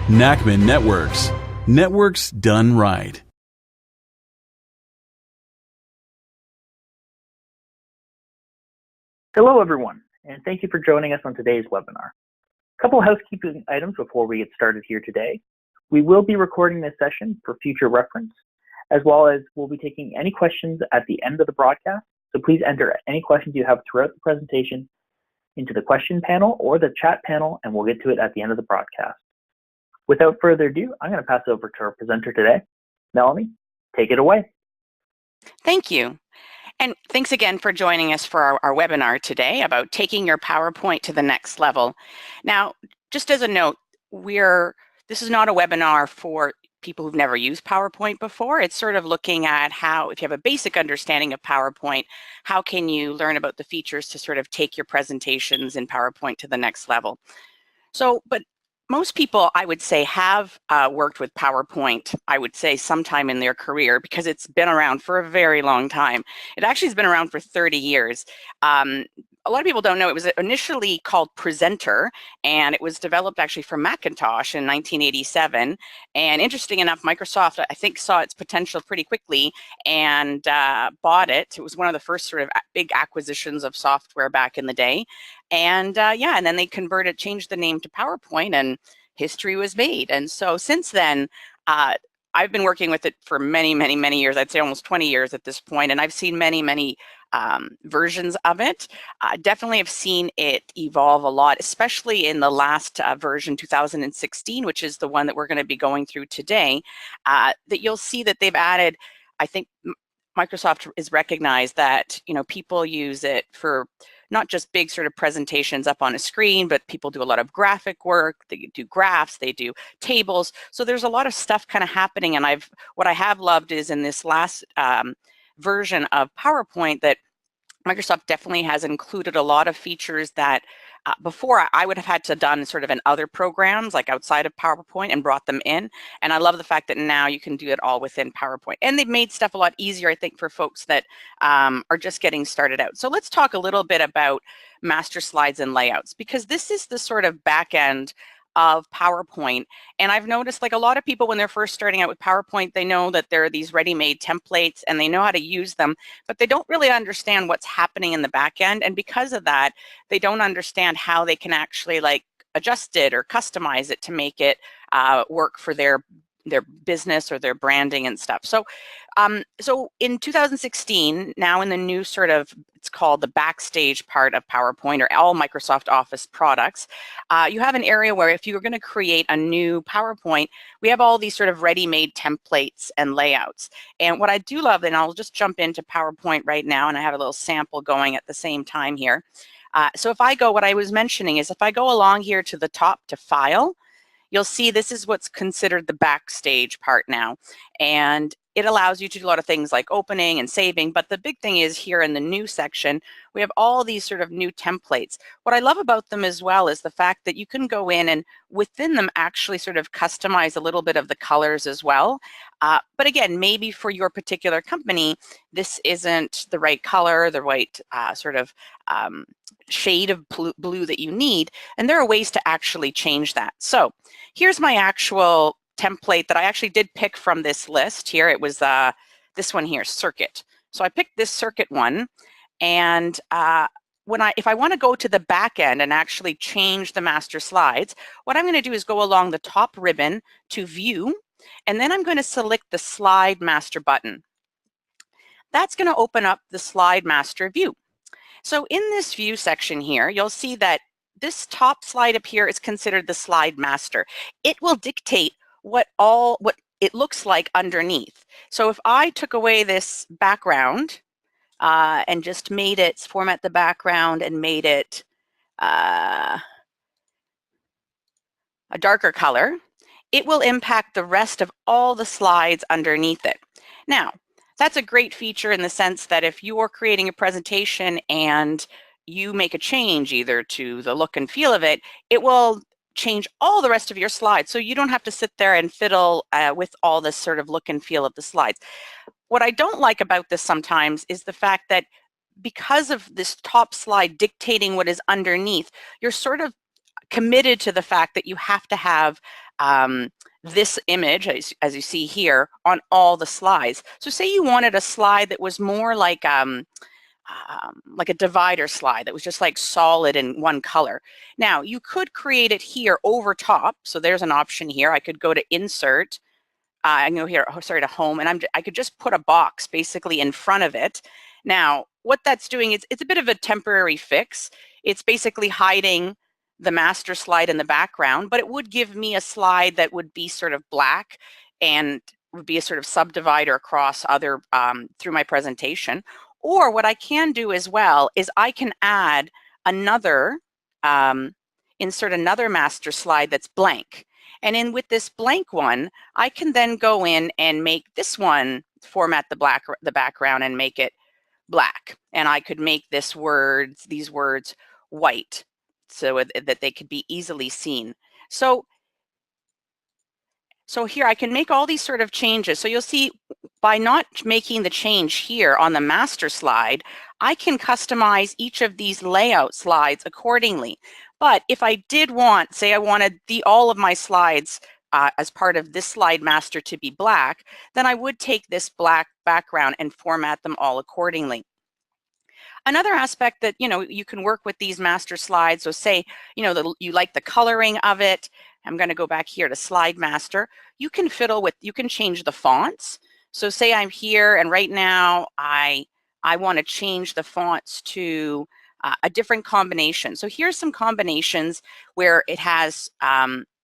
Nachman Networks. Networks done right. Hello, everyone, and thank you for joining us on today's webinar. A couple housekeeping items before we get started here today. We will be recording this session for future reference, as well as we'll be taking any questions at the end of the broadcast. So please enter any questions you have throughout the presentation into the question panel or the chat panel, and we'll get to it at the end of the broadcast. Without further ado, I'm going to pass it over to our presenter today. Melanie, take it away. Thank you. And thanks again for joining us for our webinar today about taking your PowerPoint to the next level. Now, just as a note, this is not a webinar for people who've never used PowerPoint before. It's sort of looking at how, if you have a basic understanding of PowerPoint, how can you learn about the features to sort of take your presentations in PowerPoint to the next level. So, but most people, I would say, have worked with PowerPoint, I would say, sometime in their career, because it's been around for a very long time. It actually has been around for 30 years. A lot of people don't know it was initially called Presenter, and it was developed actually for Macintosh in 1987. And interesting enough, Microsoft, I think, saw its potential pretty quickly and bought it. It was one of the first sort of big acquisitions of software back in the day. And yeah, and then they changed the name to PowerPoint, and history was made. And so since then, I've been working with it for many, many, many years. I'd say almost 20 years at this point, and I've seen many, many versions of it. Definitely have seen it evolve a lot, especially in the last version, 2016, which is the one that we're going to be going through today, that you'll see that they've added, I think Microsoft is recognized that, you know, people use it for not just big sort of presentations up on a screen, but people do a lot of graphic work, they do graphs, they do tables. So there's a lot of stuff kind of happening. And what I have loved is in this last version of PowerPoint that Microsoft definitely has included a lot of features that before I would have had to done sort of in other programs like outside of PowerPoint and brought them in. And I love the fact that now you can do it all within PowerPoint. And they've made stuff a lot easier, I think, for folks that are just getting started out. So let's talk a little bit about master slides and layouts, because this is the sort of back end of PowerPoint. And I've noticed, like, a lot of people when they're first starting out with PowerPoint, they know that there are these ready-made templates and they know how to use them, but they don't really understand what's happening in the back end. And because of that, they don't understand how they can actually like adjust it or customize it to make it work for their business or their branding and stuff. So so in 2016, now in the new sort of, it's called the backstage part of PowerPoint or all Microsoft Office products, you have an area where if you're going to create a new PowerPoint, we have all these sort of ready-made templates and layouts. And what I do love, and I'll just jump into PowerPoint right now, and I have a little sample going at the same time here. So if I go, what I was mentioning is if I go along here to the top to File, you'll see this is what's considered the backstage part now. And it allows you to do a lot of things like opening and saving, but the big thing is here in the new section, we have all these sort of new templates. What I love about them as well is the fact that you can go in and within them actually sort of customize a little bit of the colors as well. But again, maybe for your particular company, this isn't the right color, the right sort of shade of blue that you need, and there are ways to actually change that. So here's my actual template that I actually did pick from this list here. It was this one here, Circuit. So I picked this Circuit one, and if I want to go to the back end and actually change the master slides, what I'm going to do is go along the top ribbon to View, and then I'm going to select the Slide Master button. That's going to open up the Slide Master view. So in this view section here, you'll see that this top slide up here is considered the slide master. It will dictate what it looks like underneath. So if I took away this background and just made it, format the background and made it a darker color, it will impact the rest of all the slides underneath it. Now, that's a great feature in the sense that if you're creating a presentation and you make a change either to the look and feel of it, it will change all the rest of your slides. So you don't have to sit there and fiddle with all this sort of look and feel of the slides. What I don't like about this sometimes is the fact that because of this top slide dictating what is underneath, you're sort of committed to the fact that you have to have this image, as you see here, on all the slides. So say you wanted a slide that was more like a divider slide that was just like solid in one color. Now you could create it here over top. So there's an option here. I could go to Insert. I can go here, to Home, and I could just put a box basically in front of it. Now, what that's doing is it's a bit of a temporary fix. It's basically hiding the master slide in the background, but it would give me a slide that would be sort of black and would be a sort of subdivider across other through my presentation. Or what I can do as well is I can add another, insert another master slide that's blank. And with this blank one, I can then go in and make this one, format the background and make it black. And I could make these words white so that they could be easily seen. So here I can make all these sort of changes. So you'll see by not making the change here on the master slide, I can customize each of these layout slides accordingly. But if I did want, say I wanted all of my slides as part of this slide master to be black, then I would take this black background and format them all accordingly. Another aspect that, you can work with these master slides, so say, you like the coloring of it. I'm going to go back here to Slide Master. You can change the fonts. So say I'm here and right now I want to change the fonts to a different combination. So here's some combinations where it has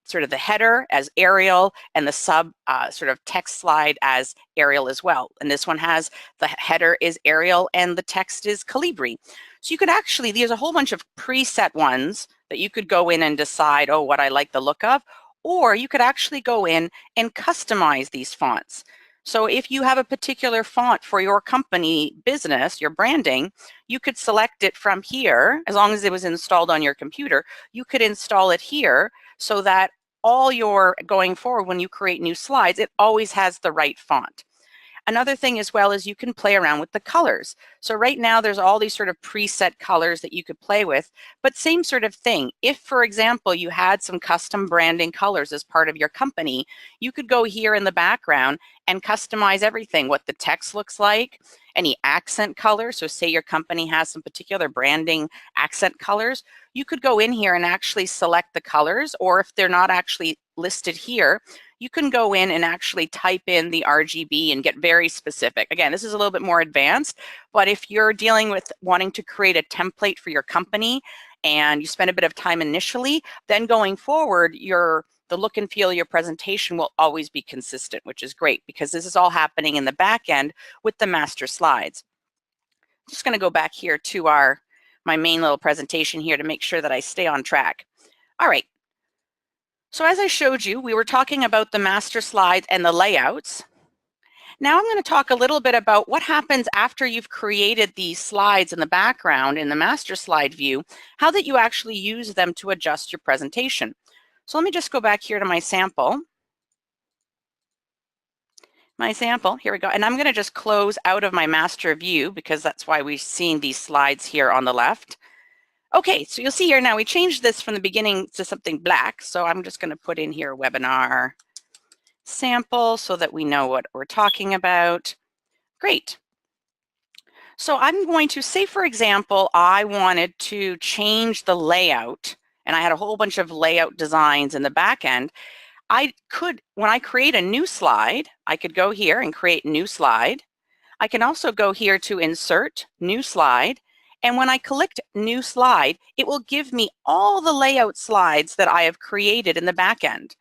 sort of the header as Arial and the sub sort of text slide as Arial as well. And this one has the header is Arial and the text is Calibri. So you could actually, there's a whole bunch of preset ones that you could go in and decide, oh, what I like the look of, or you could actually go in and customize these fonts. So if you have a particular font for your company business, your branding, you could select it from here. As long as it was installed on your computer, you could install it here so that going forward, when you create new slides, it always has the right font. Another thing as well is you can play around with the colors. So right now there's all these sort of preset colors that you could play with, but same sort of thing. If, for example, you had some custom branding colors as part of your company, you could go here in the background and customize everything, what the text looks like, any accent colors. So say your company has some particular branding accent colors, you could go in here and actually select the colors, or if they're not actually listed here, you can go in and actually type in the RGB and get very specific. Again, this is a little bit more advanced, but if you're dealing with wanting to create a template for your company and you spend a bit of time initially, then going forward, the look and feel of your presentation will always be consistent, which is great because this is all happening in the back end with the master slides. I'm just going to go back here to my main little presentation here to make sure that I stay on track. All right. So as I showed you, we were talking about the master slides and the layouts. Now I'm going to talk a little bit about what happens after you've created these slides in the background in the master slide view, how that you actually use them to adjust your presentation. So let me just go back here to my sample. Here we go. And I'm going to just close out of my master view because that's why we're seeing these slides here on the left. Okay, so you'll see here now we changed this from the beginning to something black. So I'm just going to put in here webinar sample so that we know what we're talking about. Great. So I'm going to say, for example, I wanted to change the layout and I had a whole bunch of layout designs in the back end. I could, when I create a new slide, I could go here and create new slide. I can also go here to insert new slide. And when I click new slide, it will give me all the layout slides that I have created in the back end.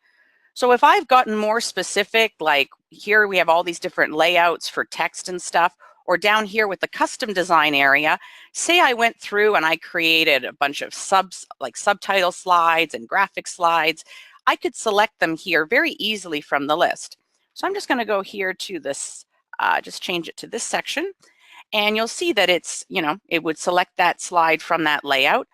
So if I've gotten more specific, like here we have all these different layouts for text and stuff, or down here with the custom design area, say I went through and I created a bunch of subtitle slides and graphic slides, I could select them here very easily from the list. So I'm just going to go here to this, just change it to this section. And you'll see that it's, it would select that slide from that layout.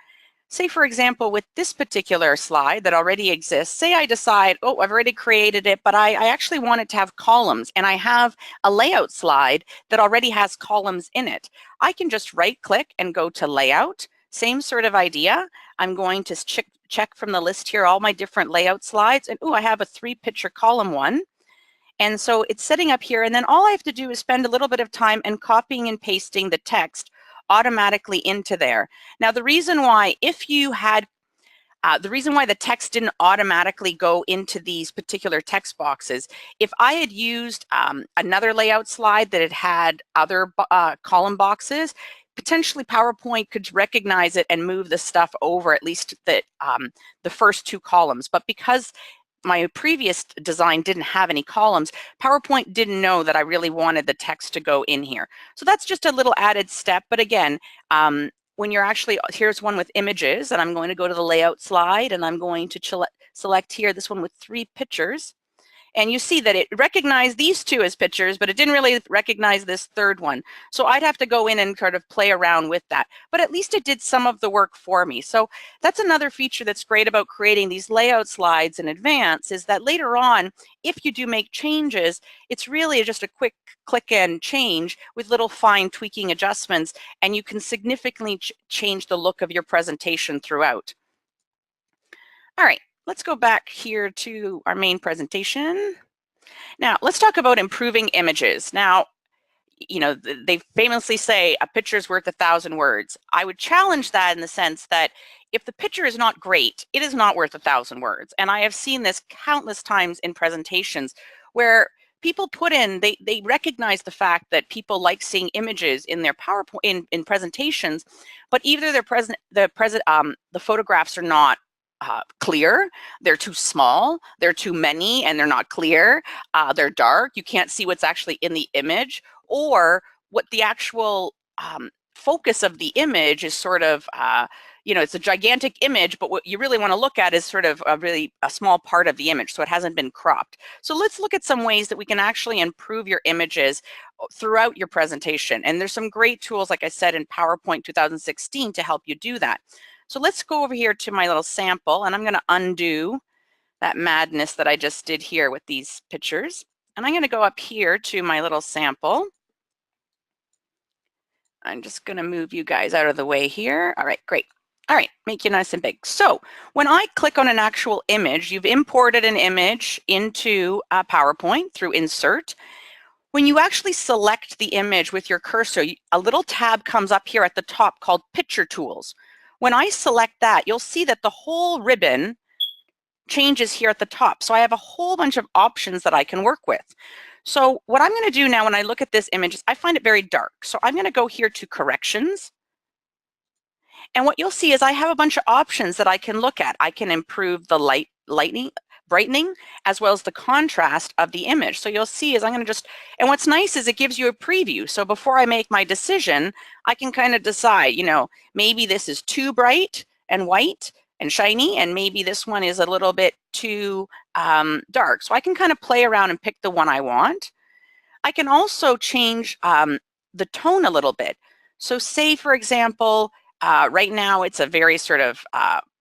Say, for example, with this particular slide that already exists, say I decide, oh, I've already created it, but I actually want it to have columns, and I have a layout slide that already has columns in it. I can just right-click and go to Layout. Same sort of idea. I'm going to check from the list here all my different layout slides, and I have a 3-picture column one. And so it's setting up here, and then all I have to do is spend a little bit of time and copying and pasting the text automatically into there. Now, the reason why, the reason why the text didn't automatically go into these particular text boxes, if I had used another layout slide that had other column boxes, potentially PowerPoint could recognize it and move the stuff over, at least the first 2 columns. But because my previous design didn't have any columns, PowerPoint didn't know that I really wanted the text to go in here. So that's just a little added step. But again, when you're actually, here's one with images, and I'm going to go to the layout slide, and I'm going to select here this one with 3 pictures. And you see that it recognized these 2 as pictures, but it didn't really recognize this 3rd one. So I'd have to go in and sort of play around with that. But at least it did some of the work for me. So that's another feature that's great about creating these layout slides in advance, is that later on, if you do make changes, it's really just a quick click and change with little fine tweaking adjustments, and you can significantly change the look of your presentation throughout. All right. Let's go back here to our main presentation. Now, let's talk about improving images. Now, they famously say a picture is worth 1,000 words. I would challenge that in the sense that if the picture is not great, it is not worth 1,000 words. And I have seen this countless times in presentations where people put in, they recognize the fact that people like seeing images in their PowerPoint in presentations, but either the photographs are not clear, they're too small, they're too many, and they're not clear, they're dark, you can't see what's actually in the image, or what the actual focus of the image is sort of, it's a gigantic image, but what you really want to look at is sort of a small part of the image, so it hasn't been cropped. So let's look at some ways that we can actually improve your images throughout your presentation. And there's some great tools, like I said, in PowerPoint 2016 to help you do that. So let's go over here to my little sample, and I'm going to undo that madness that I just did here with these pictures. And I'm going to go up here to my little sample. I'm just going to move you guys out of the way here. All right, great. All right, make you nice and big. So when I click on an actual image, you've imported an image into PowerPoint through Insert. When you actually select the image with your cursor, a little tab comes up here at the top called Picture Tools. When I select that, you'll see that the whole ribbon changes here at the top. So I have a whole bunch of options that I can work with. So what I'm going to do now when I look at this image is I find it very dark. So I'm going to go here to Corrections. And what you'll see is I have a bunch of options that I can look at. I can improve the brightening, as well as the contrast of the image. So you'll see is I'm going to and what's nice is it gives you a preview. So before I make my decision, I can kind of decide, maybe this is too bright and white and shiny, and maybe this one is a little bit too dark. So I can kind of play around and pick the one I want. I can also change the tone a little bit. So say, for example, right now it's a very sort of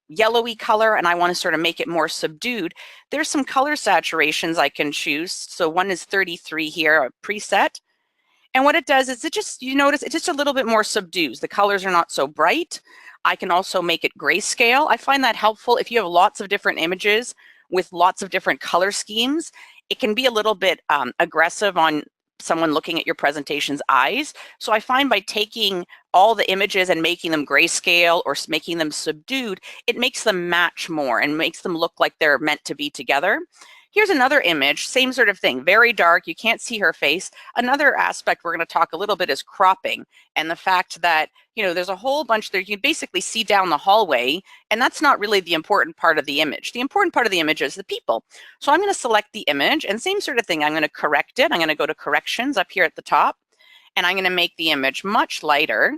yellowy color, and I want to sort of make it more subdued. There's some color saturations I can choose. So one is 33 here, a preset. And what it does is you notice it just a little bit more subdues. The colors are not so bright. I can also make it grayscale. I find that helpful if you have lots of different images with lots of different color schemes. It can be a little bit aggressive on someone looking at your presentation's eyes. So I find by taking all the images and making them grayscale or making them subdued, it makes them match more and makes them look like they're meant to be together. Here's another image, same sort of thing, very dark, you can't see her face. Another aspect we're going to talk a little bit is cropping, and the fact that, there's a whole bunch there. You can basically see down the hallway, and that's not really the important part of the image. The important part of the image is the people. So I'm going to select the image, and same sort of thing, I'm going to correct it. I'm going to go to Corrections up here at the top, and I'm going to make the image much lighter.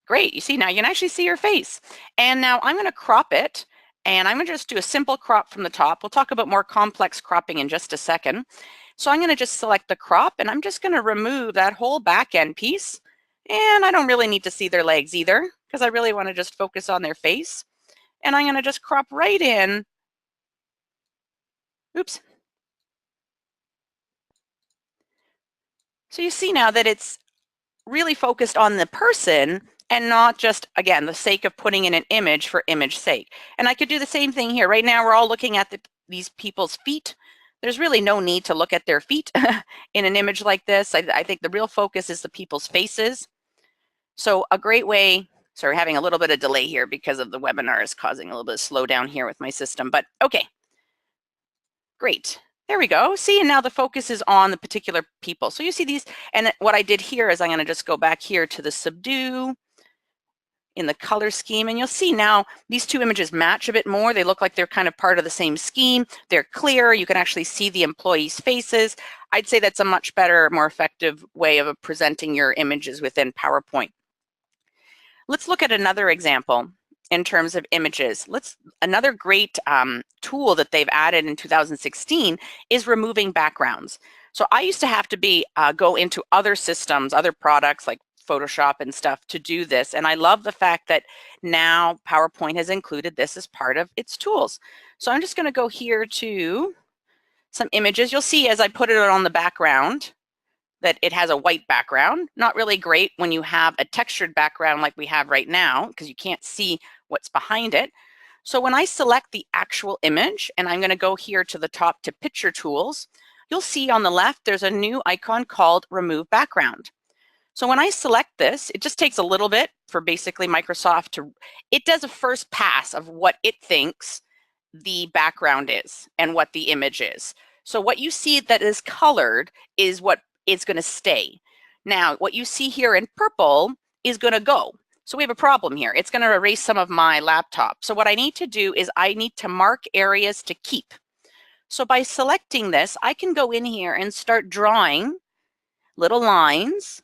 Great, you see now you can actually see her face. And now I'm going to crop it. And I'm going to just do a simple crop from the top. We'll talk about more complex cropping in just a second. So I'm going to just select the crop, and I'm just going to remove that whole back end piece. And I don't really need to see their legs either, because I really want to just focus on their face. And I'm going to just crop right in. Oops. So you see now that it's really focused on the person and not just, again, the sake of putting in an image for image sake. And I could do the same thing here. Right now, we're all looking at these people's feet. There's really no need to look at their feet in an image like this. I think the real focus is the people's faces. So a great way, sorry, having a little bit of delay here because of the webinar is causing a little bit of slowdown here with my system, but okay. Great. There we go. See, and now the focus is on the particular people. So you see these, and what I did here is I'm going to just go back here to the subdue in the color scheme, and you'll see now these two images match a bit more. They look like they're kind of part of the same scheme. They're clear. You can actually see the employees' faces. I'd say that's a much better, more effective way of presenting your images within PowerPoint. Let's look at another example in terms of images. Another great tool that they've added in 2016 is removing backgrounds. So I used to have to go into other systems, other products like Photoshop and stuff to do this. And I love the fact that now PowerPoint has included this as part of its tools. So I'm just going to go here to some images. You'll see as I put it on the background that it has a white background. Not really great when you have a textured background like we have right now, because you can't see what's behind it. So when I select the actual image, and I'm going to go here to the top to Picture Tools, you'll see on the left there's a new icon called Remove Background. So when I select this, it just takes a little bit for basically Microsoft it does a first pass of what it thinks the background is and what the image is. So what you see that is colored is what is going to stay. Now, what you see here in purple is going to go. So we have a problem here. It's going to erase some of my laptop. So what I need to do is I need to mark areas to keep. So by selecting this, I can go in here and start drawing little lines,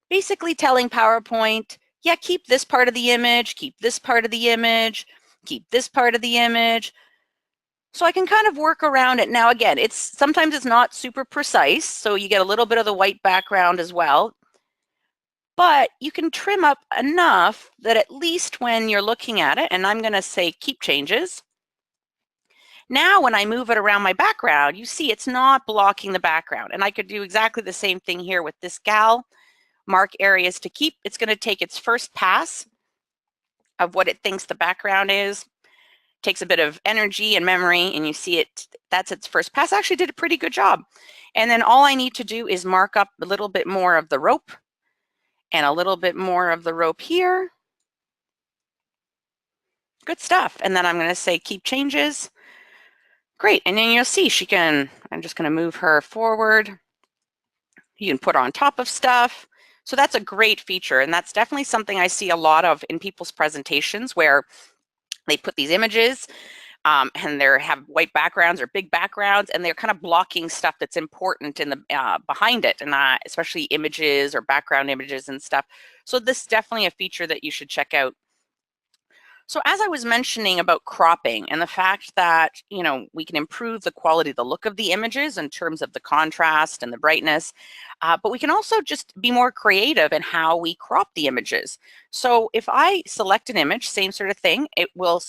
basically telling PowerPoint, yeah, keep this part of the image, keep this part of the image, keep this part of the image. So I can kind of work around it. Now, again, sometimes it's not super precise, so you get a little bit of the white background as well. But you can trim up enough that at least when you're looking at it, and I'm going to say keep changes. Now, when I move it around my background, you see it's not blocking the background. And I could do exactly the same thing here with this gal. Mark areas to keep. It's going to take its first pass of what it thinks the background is. Takes a bit of energy and memory, and you see that's its first pass. Actually did a pretty good job. And then all I need to do is mark up a little bit more of the rope and a little bit more of the rope here. Good stuff. And then I'm going to say keep changes. Great. And then you'll see I'm just going to move her forward. You can put her on top of stuff. So that's a great feature, and that's definitely something I see a lot of in people's presentations where they put these images and they have white backgrounds or big backgrounds, and they're kind of blocking stuff that's important in the behind it, and especially images or background images and stuff. So this is definitely a feature that you should check out. So as I was mentioning about cropping and the fact that, we can improve the quality, the look of the images in terms of the contrast and the brightness, but we can also just be more creative in how we crop the images. So if I select an image, same sort of thing, it will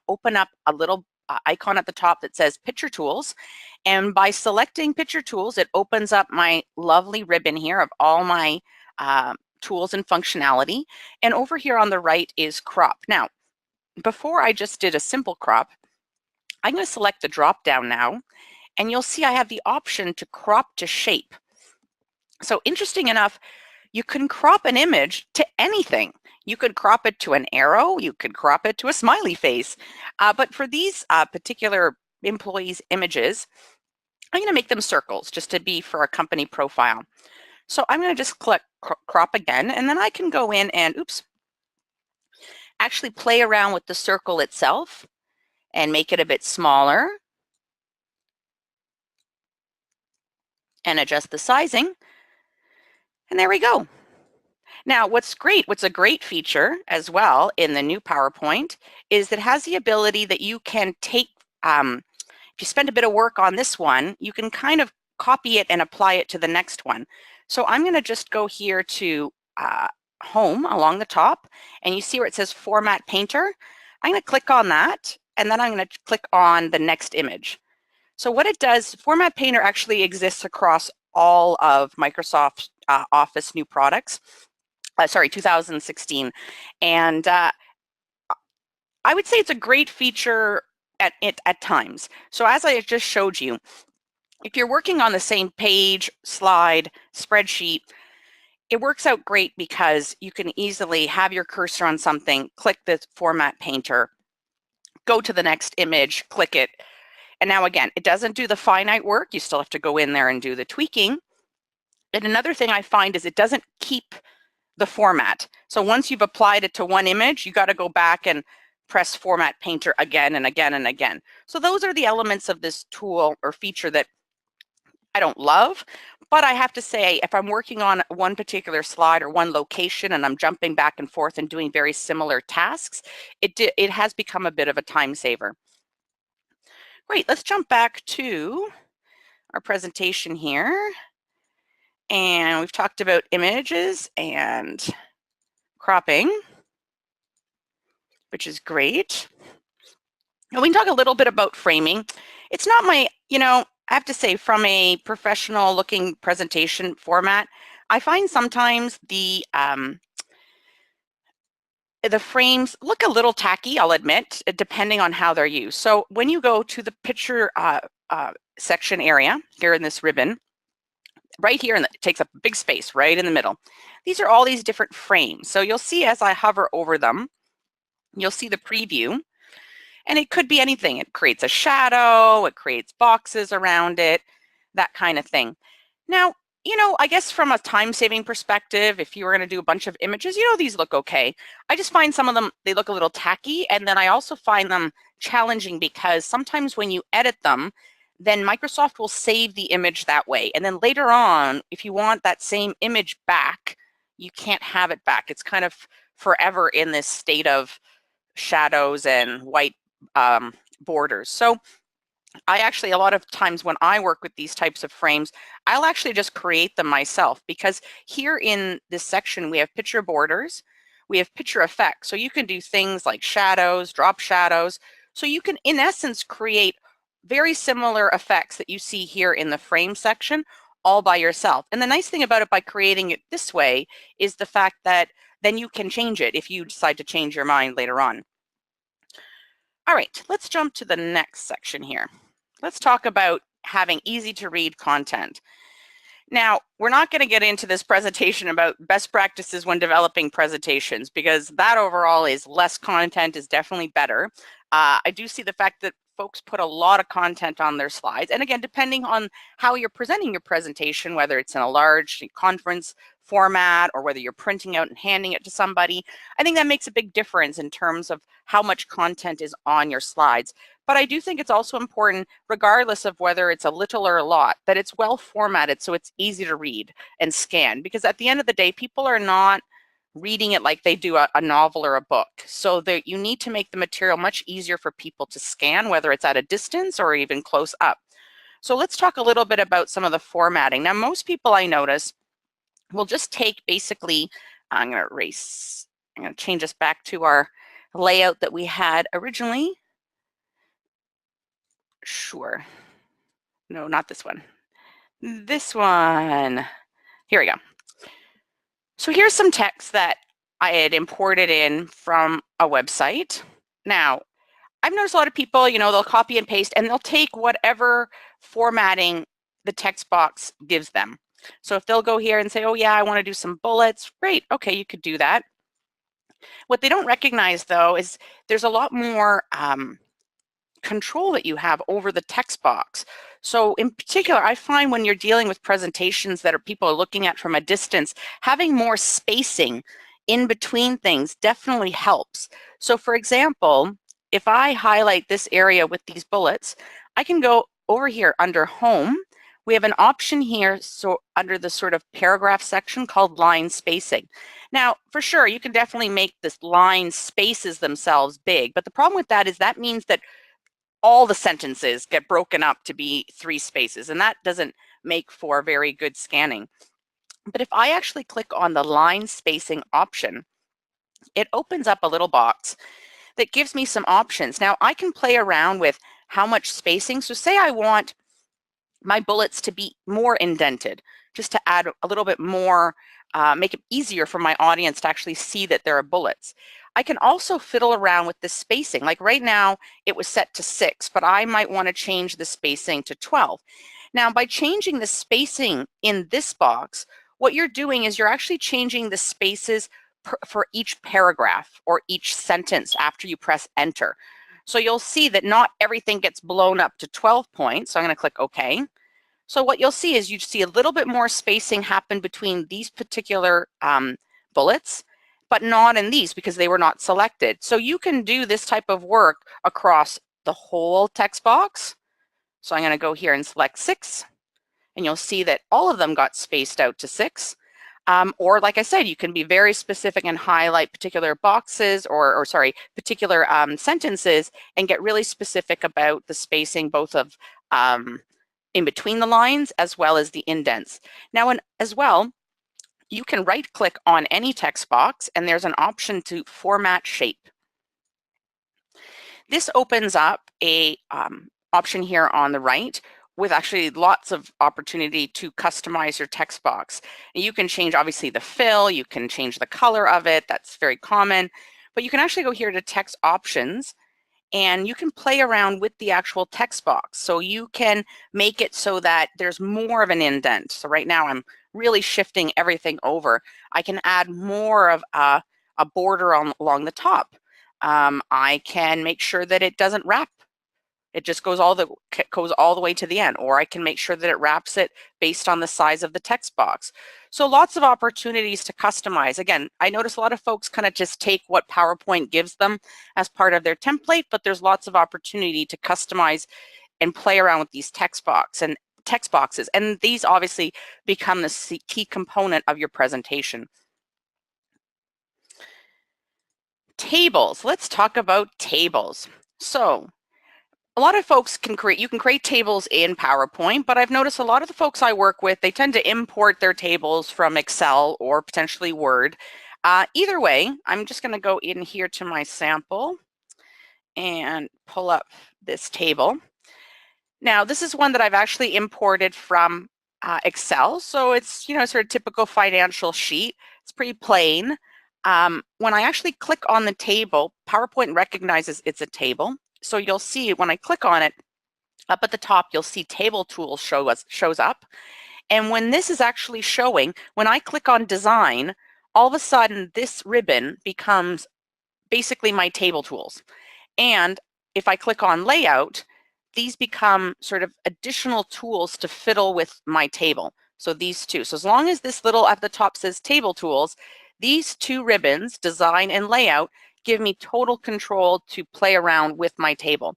open up a little icon at the top that says Picture Tools. And by selecting Picture Tools, it opens up my lovely ribbon here of all my tools and functionality. And over here on the right is Crop. Now, before I just did a simple crop, I'm going to select the drop down now, and you'll see I have the option to crop to shape. So interesting enough, you can crop an image to anything. You could crop it to an arrow, you could crop it to a smiley face. But for these particular employees' images, I'm going to make them circles just to be for a company profile. So I'm going to just click crop again, and then I can go in and, actually play around with the circle itself and make it a bit smaller and adjust the sizing. And there we go. Now, what's a great feature as well in the new PowerPoint is that it has the ability that you can take, if you spend a bit of work on this one, you can kind of copy it and apply it to the next one. So I'm going to just go here to Home along the top, and you see where it says Format Painter. I'm going to click on that, and then I'm going to click on the next image. So what it does, Format Painter actually exists across all of Microsoft Office new products. 2016. And I would say it's a great feature at times. So as I just showed you, if you're working on the same page, slide, spreadsheet, it works out great because you can easily have your cursor on something, click the format painter, go to the next image, click it. And now again, it doesn't do the finite work. You still have to go in there and do the tweaking. And another thing I find is it doesn't keep the format. So once you've applied it to one image, you got to go back and press format painter again and again and again. So those are the elements of this tool or feature that I don't love, but I have to say, if I'm working on one particular slide or one location and I'm jumping back and forth and doing very similar tasks, it has become a bit of a time saver. Great, let's jump back to our presentation here. And we've talked about images and cropping, which is great. And we can talk a little bit about framing. It's not my, I have to say, from a professional looking presentation format, I find sometimes the frames look a little tacky, I'll admit, depending on how they're used. So when you go to the picture section area here in this ribbon, right here, and it takes up a big space right in the middle. These are all these different frames. So you'll see as I hover over them, you'll see the preview. And it could be anything. It creates a shadow, it creates boxes around it, that kind of thing. Now, I guess from a time-saving perspective, if you were going to do a bunch of images, these look okay. I just find some of them, they look a little tacky. And then I also find them challenging because sometimes when you edit them, then Microsoft will save the image that way. And then later on, if you want that same image back, you can't have it back. It's kind of forever in this state of shadows and white borders. So I actually, a lot of times when I work with these types of frames, I'll actually just create them myself, because here in this section, we have picture borders, we have picture effects. So you can do things like shadows, drop shadows. So you can, in essence, create very similar effects that you see here in the frame section all by yourself. And the nice thing about it by creating it this way is the fact that then you can change it if you decide to change your mind later on. All right, let's jump to the next section here. Let's talk about having easy to read content. Now, we're not going to get into this presentation about best practices when developing presentations, because that overall is less content is definitely better. I do see the fact that folks put a lot of content on their slides. And again, depending on how you're presenting your presentation, whether it's in a large conference format or whether you're printing out and handing it to somebody, I think that makes a big difference in terms of how much content is on your slides. But I do think it's also important, regardless of whether it's a little or a lot, that it's well formatted so it's easy to read and scan, because at the end of the day, people are not reading it like they do a novel or a book. So that you need to make the material much easier for people to scan, whether it's at a distance or even close up. So let's talk a little bit about some of the formatting. Now, most people I notice will just take basically, I'm going to change us back to our layout that we had originally. Sure. No, not this one. This one. Here we go. So here's some text that I had imported in from a website. Now, I've noticed a lot of people, they'll copy and paste and they'll take whatever formatting the text box gives them. So if they'll go here and say, oh yeah, I want to do some bullets, great, okay, you could do that. What they don't recognize though is there's a lot more control that you have over the text box. So in particular, I find when you're dealing with presentations that people are looking at from a distance, having more spacing in between things definitely helps. So for example, if I highlight this area with these bullets, I can go over here under Home. We have an option here, so under the sort of paragraph section called line spacing. Now, for sure, you can definitely make this line spaces themselves big, but the problem with that is that means that all the sentences get broken up to be 3 spaces, and that doesn't make for very good scanning. But if I actually click on the line spacing option, it opens up a little box that gives me some options. Now, I can play around with how much spacing. So say I want my bullets to be more indented, just to add a little bit more make it easier for my audience to actually see that there are bullets. I can also fiddle around with the spacing. Like right now, it was set to 6, but I might want to change the spacing to 12. Now, by changing the spacing in this box, what you're doing is you're actually changing the spaces for each paragraph or each sentence after you press enter. So you'll see that not everything gets blown up to 12 points. So I'm going to click OK. So what you'll see is you see a little bit more spacing happen between these particular bullets, but not in these because they were not selected. So you can do this type of work across the whole text box. So I'm going to go here and select 6, and you'll see that all of them got spaced out to 6. Or like I said, you can be very specific and highlight particular boxes or particular sentences and get really specific about the spacing both of in between the lines as well as the indents. Now, as well, you can right click on any text box and there's an option to format shape. This opens up a option here on the right with actually lots of opportunity to customize your text box. You can change obviously the fill, you can change the color of it, that's very common, but you can actually go here to text options and you can play around with the actual text box. So you can make it so that there's more of an indent. So right now I'm really shifting everything over. I can add more of a border along the top. I can make sure that it doesn't wrap. It just goes all the way to the end, or I can make sure that it wraps it based on the size of the text box. So lots of opportunities to customize. Again, I notice a lot of folks kind of just take what PowerPoint gives them as part of their template, but there's lots of opportunity to customize and play around with these text boxes, and these obviously become the key component of your presentation. Tables. Let's talk about tables. So a lot of folks can create tables in PowerPoint, but I've noticed a lot of the folks I work with, they tend to import their tables from Excel or potentially Word. Either way, I'm just going to go in here to my sample and pull up this table. Now, this is one that I've actually imported from Excel, so it's sort of typical financial sheet. It's pretty plain. When I actually click on the table, PowerPoint recognizes it's a table. So you'll see when I click on it, up at the top, you'll see Table Tools shows up. And when this is actually showing, when I click on Design, all of a sudden this ribbon becomes basically my Table Tools. And if I click on Layout, these become sort of additional tools to fiddle with my table. So these two. So as long as this little at the top says Table Tools, these two ribbons, Design and Layout, give me total control to play around with my table.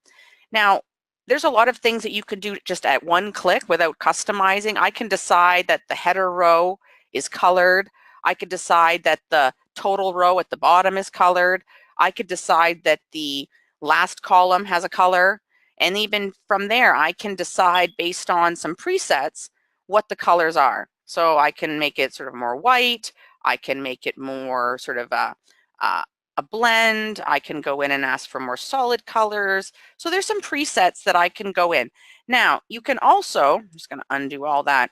Now, there's a lot of things that you can do just at one click without customizing. I can decide that the header row is colored. I could decide that the total row at the bottom is colored. I could decide that the last column has a color. And even from there, I can decide based on some presets what the colors are. So I can make it sort of more white. I can make it more sort of a blend. I can go in and ask for more solid colors. So there's some presets that I can go in. Now, you can also, I'm just going to undo all that.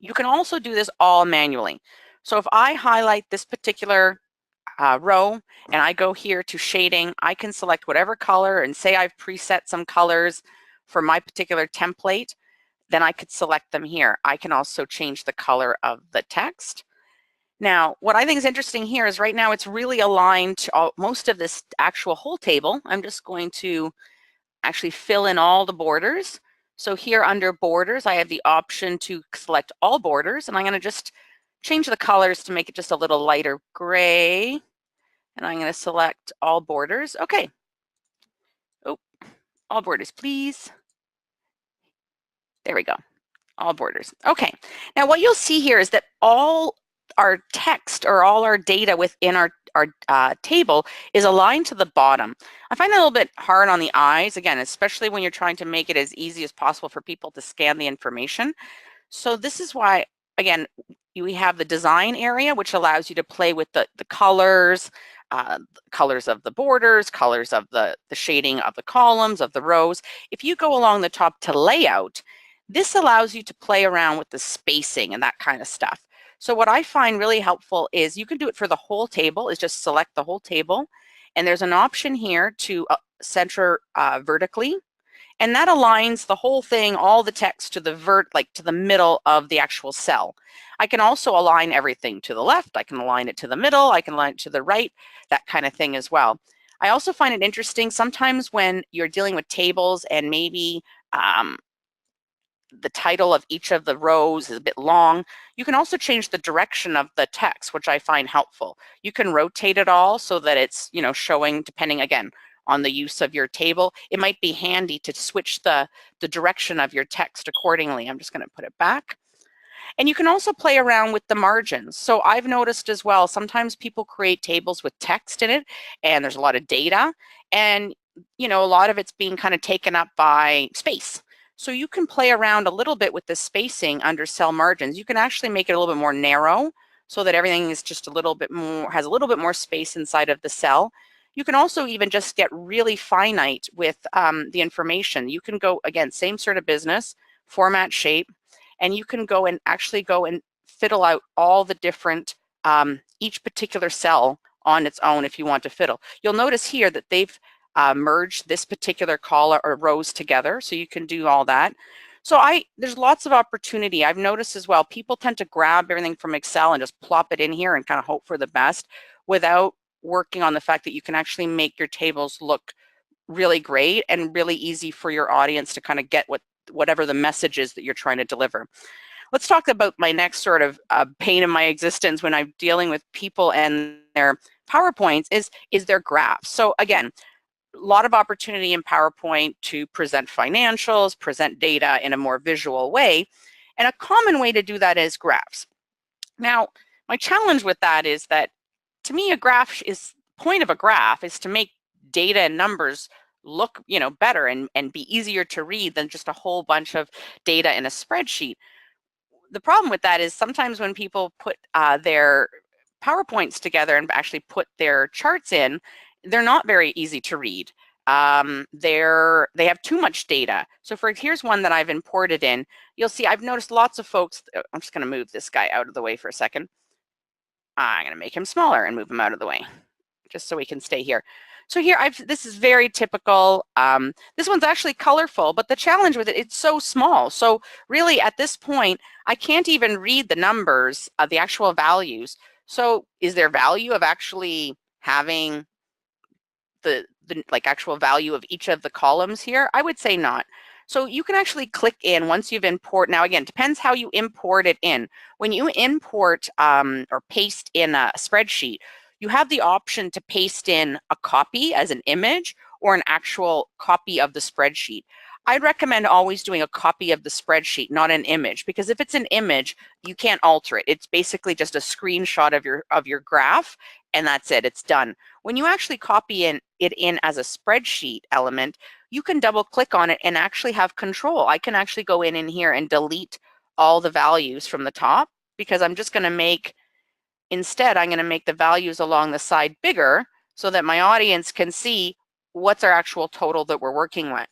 You can also do this all manually. So if I highlight this particular row and I go here to shading, I can select whatever color and say I've preset some colors for my particular template, then I could select them here. I can also change the color of the text. Now, what I think is interesting here is right now it's really aligned to most of this actual whole table. I'm just going to actually fill in all the borders. So here under borders, I have the option to select all borders, and I'm going to just change the colors to make it just a little lighter gray. And I'm going to select all borders. Okay. Oh, all borders, please. There we go. All borders. Okay. Now what you'll see here is that all our text or all our data within our table is aligned to the bottom. I find that a little bit hard on the eyes, again, especially when you're trying to make it as easy as possible for people to scan the information. So this is why, again, we have the design area, which allows you to play with the colors, colors of the borders, colors of the shading of the columns, of the rows. If you go along the top to layout, this allows you to play around with the spacing and that kind of stuff. So what I find really helpful is you can do it for the whole table, is just select the whole table. And there's an option here to center vertically. And that aligns the whole thing, all the text to the middle of the actual cell. I can also align everything to the left. I can align it to the middle. I can align it to the right, that kind of thing as well. I also find it interesting sometimes when you're dealing with tables and maybe the title of each of the rows is a bit long, you can also change the direction of the text, which I find helpful. You can rotate it all so that it's, showing, depending again on the use of your table. It might be handy to switch the direction of your text accordingly. I'm just going to put it back. And you can also play around with the margins. So I've noticed as well, sometimes people create tables with text in it and there's a lot of data, and a lot of it's being kind of taken up by space. So you can play around a little bit with the spacing under cell margins. You can actually make it a little bit more narrow so that everything is just a little bit more, has a little bit more space inside of the cell. You can also even just get really finite with the information. You can go, again, same sort of business, format shape, and you can go and actually go and fiddle out all the different, each particular cell on its own if you want to fiddle. You'll notice here that they've merge this particular column or rows together, so you can do all that. So there's lots of opportunity. I've noticed as well, people tend to grab everything from Excel and just plop it in here and kind of hope for the best without working on the fact that you can actually make your tables look really great and really easy for your audience to kind of get whatever the message is that you're trying to deliver. Let's talk about my next sort of pain in my existence when I'm dealing with people and their PowerPoints is their graphs. So again, a lot of opportunity in PowerPoint to present financials, present data in a more visual way. And a common way to do that is graphs. Now, my challenge with that is that, to me, point of a graph is to make data and numbers look, better and be easier to read than just a whole bunch of data in a spreadsheet. The problem with that is sometimes when people put their PowerPoints together and actually put their charts in, they're not very easy to read. They have too much data. So here's one that I've imported in. You'll see I've noticed lots of folks, I'm just going to move this guy out of the way for a second. I'm going to make him smaller and move him out of the way just so we can stay here. So here, this is very typical. This one's actually colorful, but the challenge with it, it's so small. So really at this point, I can't even read the numbers, the actual values. So is there value of actually having the actual value of each of the columns here? I would say not. So you can actually click in once you've import. Now again, depends how you import it in. When you import or paste in a spreadsheet, you have the option to paste in a copy as an image or an actual copy of the spreadsheet. I'd recommend always doing a copy of the spreadsheet, not an image, because if it's an image, you can't alter it. It's basically just a screenshot of your graph, and that's it, it's done. When you actually copy it in as a spreadsheet element, you can double click on it and actually have control. I can actually go in here and delete all the values from the top, because I'm just going to make, instead, I'm going to make the values along the side bigger so that my audience can see what's our actual total that we're working with.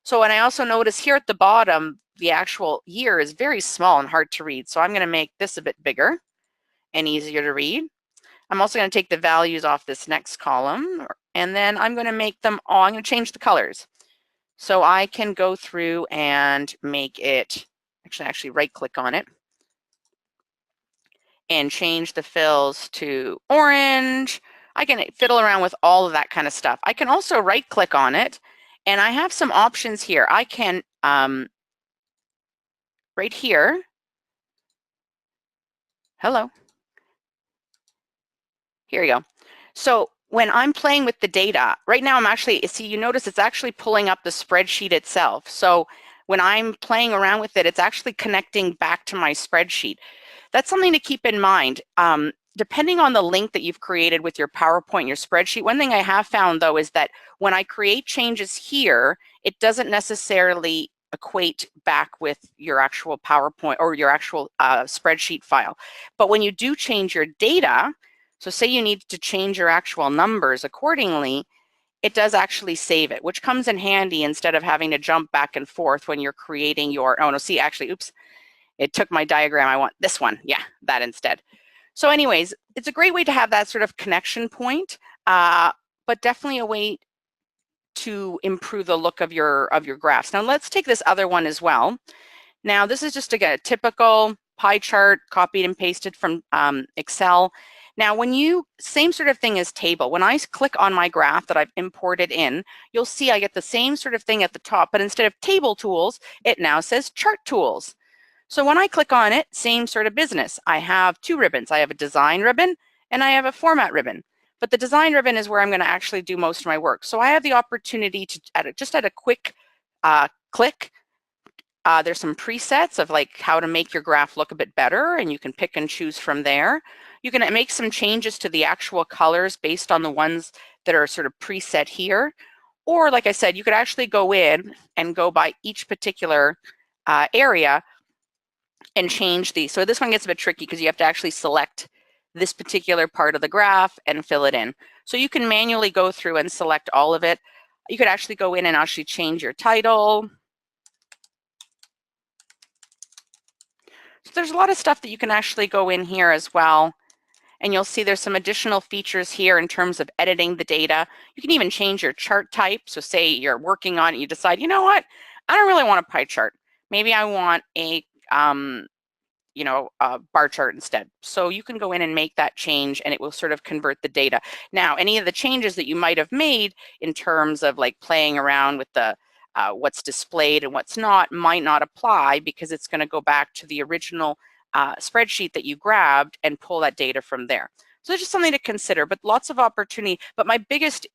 So, and I also notice here at the bottom, the actual year is very small and hard to read. So I'm going to make this a bit bigger and easier to read. I'm also going to take the values off this next column, and then I'm going to make them all, I'm going to change the colors. So I can go through and make it, actually right click on it and change the fills to orange. I can fiddle around with all of that kind of stuff. I can also right click on it, and I have some options here. I can, right here, hello. Here you go. So when I'm playing with the data, right now I'm actually, see, you notice it's actually pulling up the spreadsheet itself. So when I'm playing around with it, it's actually connecting back to my spreadsheet. That's something to keep in mind. Depending on the link that you've created with your PowerPoint, your spreadsheet, one thing I have found though is that when I create changes here, it doesn't necessarily equate back with your actual PowerPoint or your actual spreadsheet file. But when you do change your data, so say you need to change your actual numbers accordingly, it does actually save it, which comes in handy instead of having to jump back and forth when you're creating your, oh no, see, actually, oops, it took my diagram. I want this one. Yeah, that instead. So anyways, it's a great way to have that sort of connection point, but definitely a way to improve the look of your graphs. Now let's take this other one as well. Now this is just a typical pie chart copied and pasted from Excel. Now when same sort of thing as table, when I click on my graph that I've imported in, you'll see I get the same sort of thing at the top, but instead of table tools, it now says chart tools. So when I click on it, same sort of business. I have two ribbons. I have a design ribbon and I have a format ribbon. But the design ribbon is where I'm going to actually do most of my work. So I have the opportunity to, just at a quick click, there's some presets of like how to make your graph look a bit better, and you can pick and choose from there. You can make some changes to the actual colors based on the ones that are sort of preset here. Or like I said, you could actually go in and go by each particular area and change these. So this one gets a bit tricky because you have to actually select this particular part of the graph and fill it in. So you can manually go through and select all of it. You could actually go in and actually change your title. So there's a lot of stuff that you can actually go in here as well. And you'll see there's some additional features here in terms of editing the data. You can even change your chart type. So say you're working on it, you decide, you know what, I don't really want a pie chart. Maybe I want a bar chart instead. So you can go in and make that change and it will sort of convert the data. Now, any of the changes that you might have made in terms of like playing around with the what's displayed and what's not might not apply, because it's going to go back to the original spreadsheet that you grabbed and pull that data from there. So it's just something to consider, but lots of opportunity. But my biggest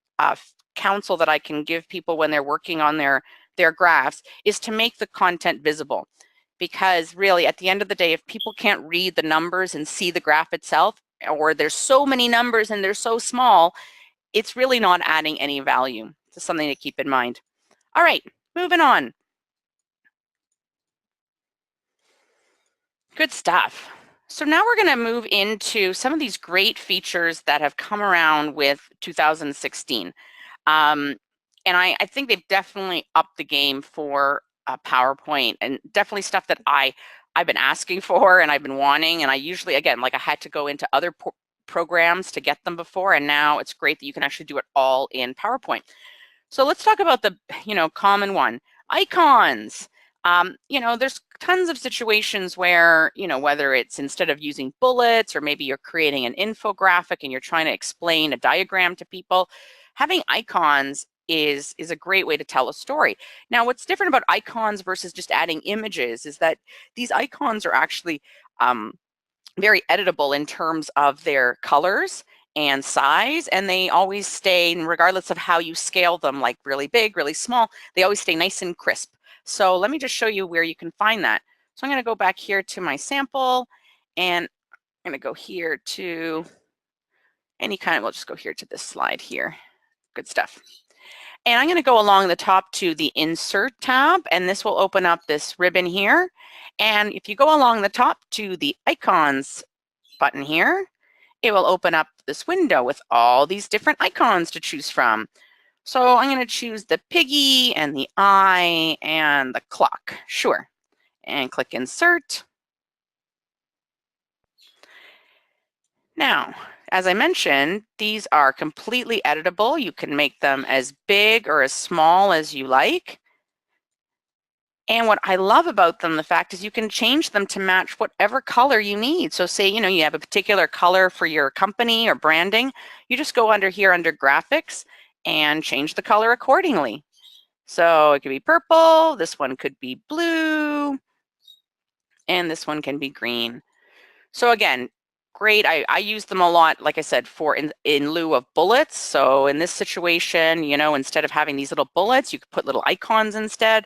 counsel that I can give people when they're working on their graphs is to make the content visible. Because really, at the end of the day, if people can't read the numbers and see the graph itself, or there's so many numbers and they're so small, it's really not adding any value. It's something to keep in mind. All right, moving on. Good stuff. So now we're going to move into some of these great features that have come around with 2016. And I think they've definitely upped the game for PowerPoint, and definitely stuff that I've been asking for and I've been wanting. And I usually, again, like I had to go into other programs to get them before, and now it's great that you can actually do it all in PowerPoint. So let's talk about the common one, icons. There's tons of situations where, whether it's instead of using bullets, or maybe you're creating an infographic and you're trying to explain a diagram to people, having icons is a great way to tell a story. Now, what's different about icons versus just adding images is that these icons are actually very editable in terms of their colors and size, and they always stay, regardless of how you scale them, like really big, really small, they always stay nice and crisp. So let me just show you where you can find that. So I'm going to go back here to my sample, and I'm going to go here to we'll just go here to this slide here. Good stuff. And I'm going to go along the top to the Insert tab, and this will open up this ribbon here. And if you go along the top to the Icons button here, it will open up this window with all these different icons to choose from. So I'm going to choose the piggy and the eye and the clock. Sure. And click Insert. Now, as I mentioned, these are completely editable. You can make them as big or as small as you like. And what I love about them, the fact is you can change them to match whatever color you need. So say, you have a particular color for your company or branding, you just go under here under graphics and change the color accordingly. So it could be purple, this one could be blue, and this one can be green. So again, great. I use them a lot, like I said, for in lieu of bullets. So in this situation, instead of having these little bullets, you could put little icons instead.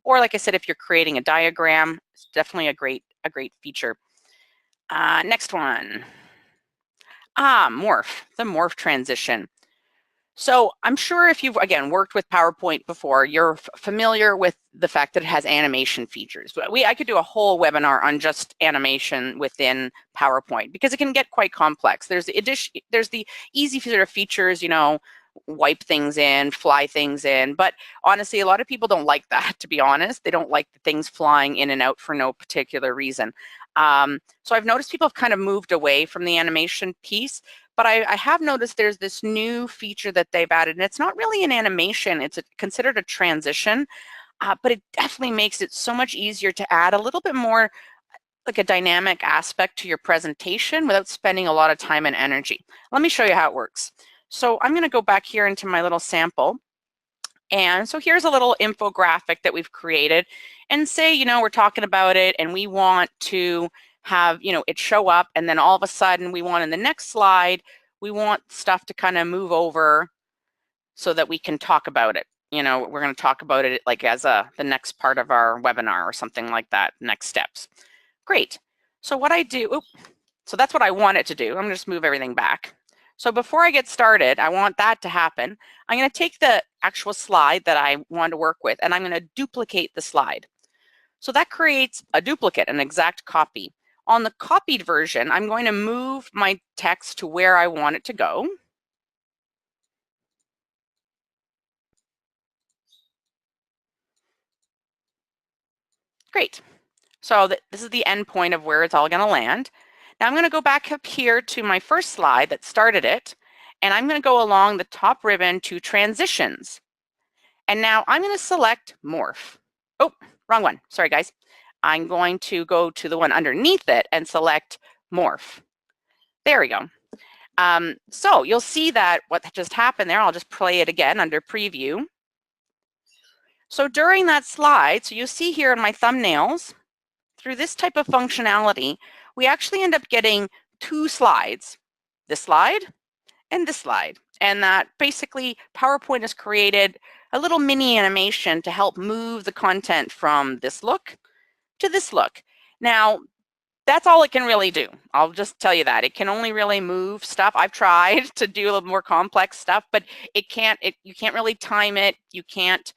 Or like I said, if you're creating a diagram, it's definitely a great feature. Next one. Morph, the morph transition. So I'm sure if you've, again, worked with PowerPoint before, you're familiar with the fact that it has animation features. I could do a whole webinar on just animation within PowerPoint because it can get quite complex. There's the easy sort of features, wipe things in, fly things in. But honestly, a lot of people don't like that, to be honest. They don't like the things flying in and out for no particular reason. So I've noticed people have kind of moved away from the animation piece, but I have noticed there's this new feature that they've added, and it's not really an animation, it's considered a transition, but it definitely makes it so much easier to add a little bit more like a dynamic aspect to your presentation without spending a lot of time and energy. Let me show you how it works. So I'm going to go back here into my little sample. And so here's a little infographic that we've created, and say, you know, we're talking about it and we want to have, you know, it show up, and then all of a sudden we want in the next slide, we want stuff to kind of move over so that we can talk about it. You know, we're going to talk about it like as the next part of our webinar or something like that, next steps. Great. So what I do, so that's what I want it to do. I'm going to just move everything back. So before I get started, I want that to happen. I'm going to take the actual slide that I want to work with, and I'm going to duplicate the slide. So that creates a duplicate, an exact copy. On the copied version, I'm going to move my text to where I want it to go. Great. So this is the end point of where it's all going to land. Now I'm going to go back up here to my first slide that started it, and I'm going to go along the top ribbon to transitions. And now I'm going to select morph. Oh, wrong one. Sorry, guys. I'm going to go to the one underneath it and select morph. There we go. So you'll see that what just happened there, I'll just play it again under preview. So during that slide, so you see here in my thumbnails, through this type of functionality, we actually end up getting two slides, this slide and this slide. And that basically PowerPoint has created a little mini animation to help move the content from this look to this look. Now, that's all it can really do. I'll just tell you that. It can only really move stuff. I've tried to do a little more complex stuff, but you can't really time it. You can't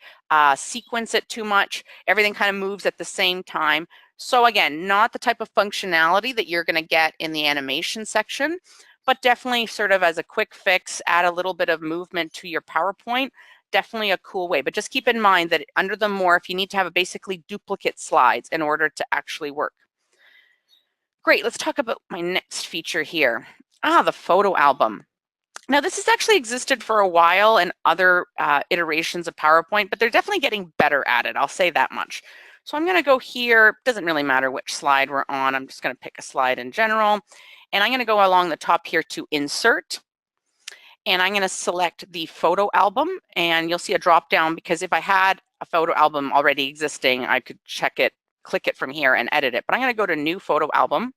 sequence it too much. Everything kind of moves at the same time. So again, not the type of functionality that you're going to get in the animation section, but definitely sort of as a quick fix, add a little bit of movement to your PowerPoint. Definitely a cool way, but just keep in mind that under the morph, you need to have a basically duplicate slides in order to actually work. Great, let's talk about my next feature here. The photo album. Now this has actually existed for a while in other iterations of PowerPoint, but they're definitely getting better at it, I'll say that much. So I'm going to go here, doesn't really matter which slide we're on, I'm just going to pick a slide in general, and I'm going to go along the top here to insert, and I'm going to select the photo album, and you'll see a drop down, because if I had a photo album already existing, I could check it, click it from here and edit it, but I'm going to go to new photo album.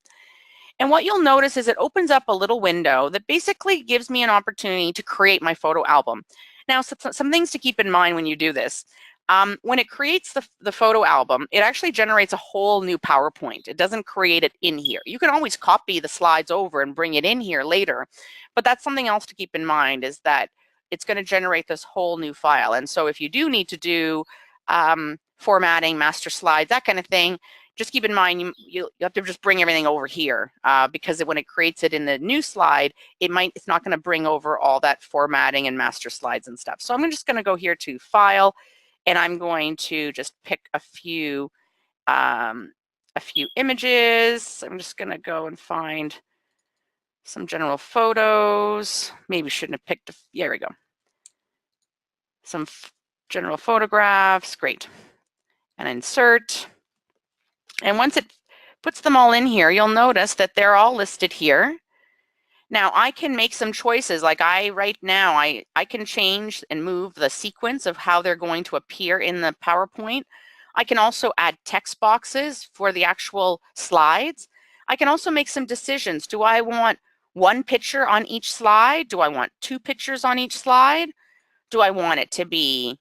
And what you'll notice is it opens up a little window that basically gives me an opportunity to create my photo album. Now, some things to keep in mind when you do this. When it creates the photo album, it actually generates a whole new PowerPoint. It doesn't create it in here. You can always copy the slides over and bring it in here later, but that's something else to keep in mind, is that it's going to generate this whole new file. And so if you do need to do formatting, master slides, that kind of thing, just keep in mind you have to just bring everything over here, because when it creates it in the new slide, it's not going to bring over all that formatting and master slides and stuff. So I'm just going to go here to File, and I'm going to just pick a few images. I'm just going to go and find some general photos. Maybe shouldn't have picked. There we go. Some general photographs. Great. And insert. And once it puts them all in here, you'll notice that they're all listed here. Now I can make some choices, like right now, I can change and move the sequence of how they're going to appear in the PowerPoint. I can also add text boxes for the actual slides. I can also make some decisions. Do I want one picture on each slide? Do I want two pictures on each slide? Do I want it to be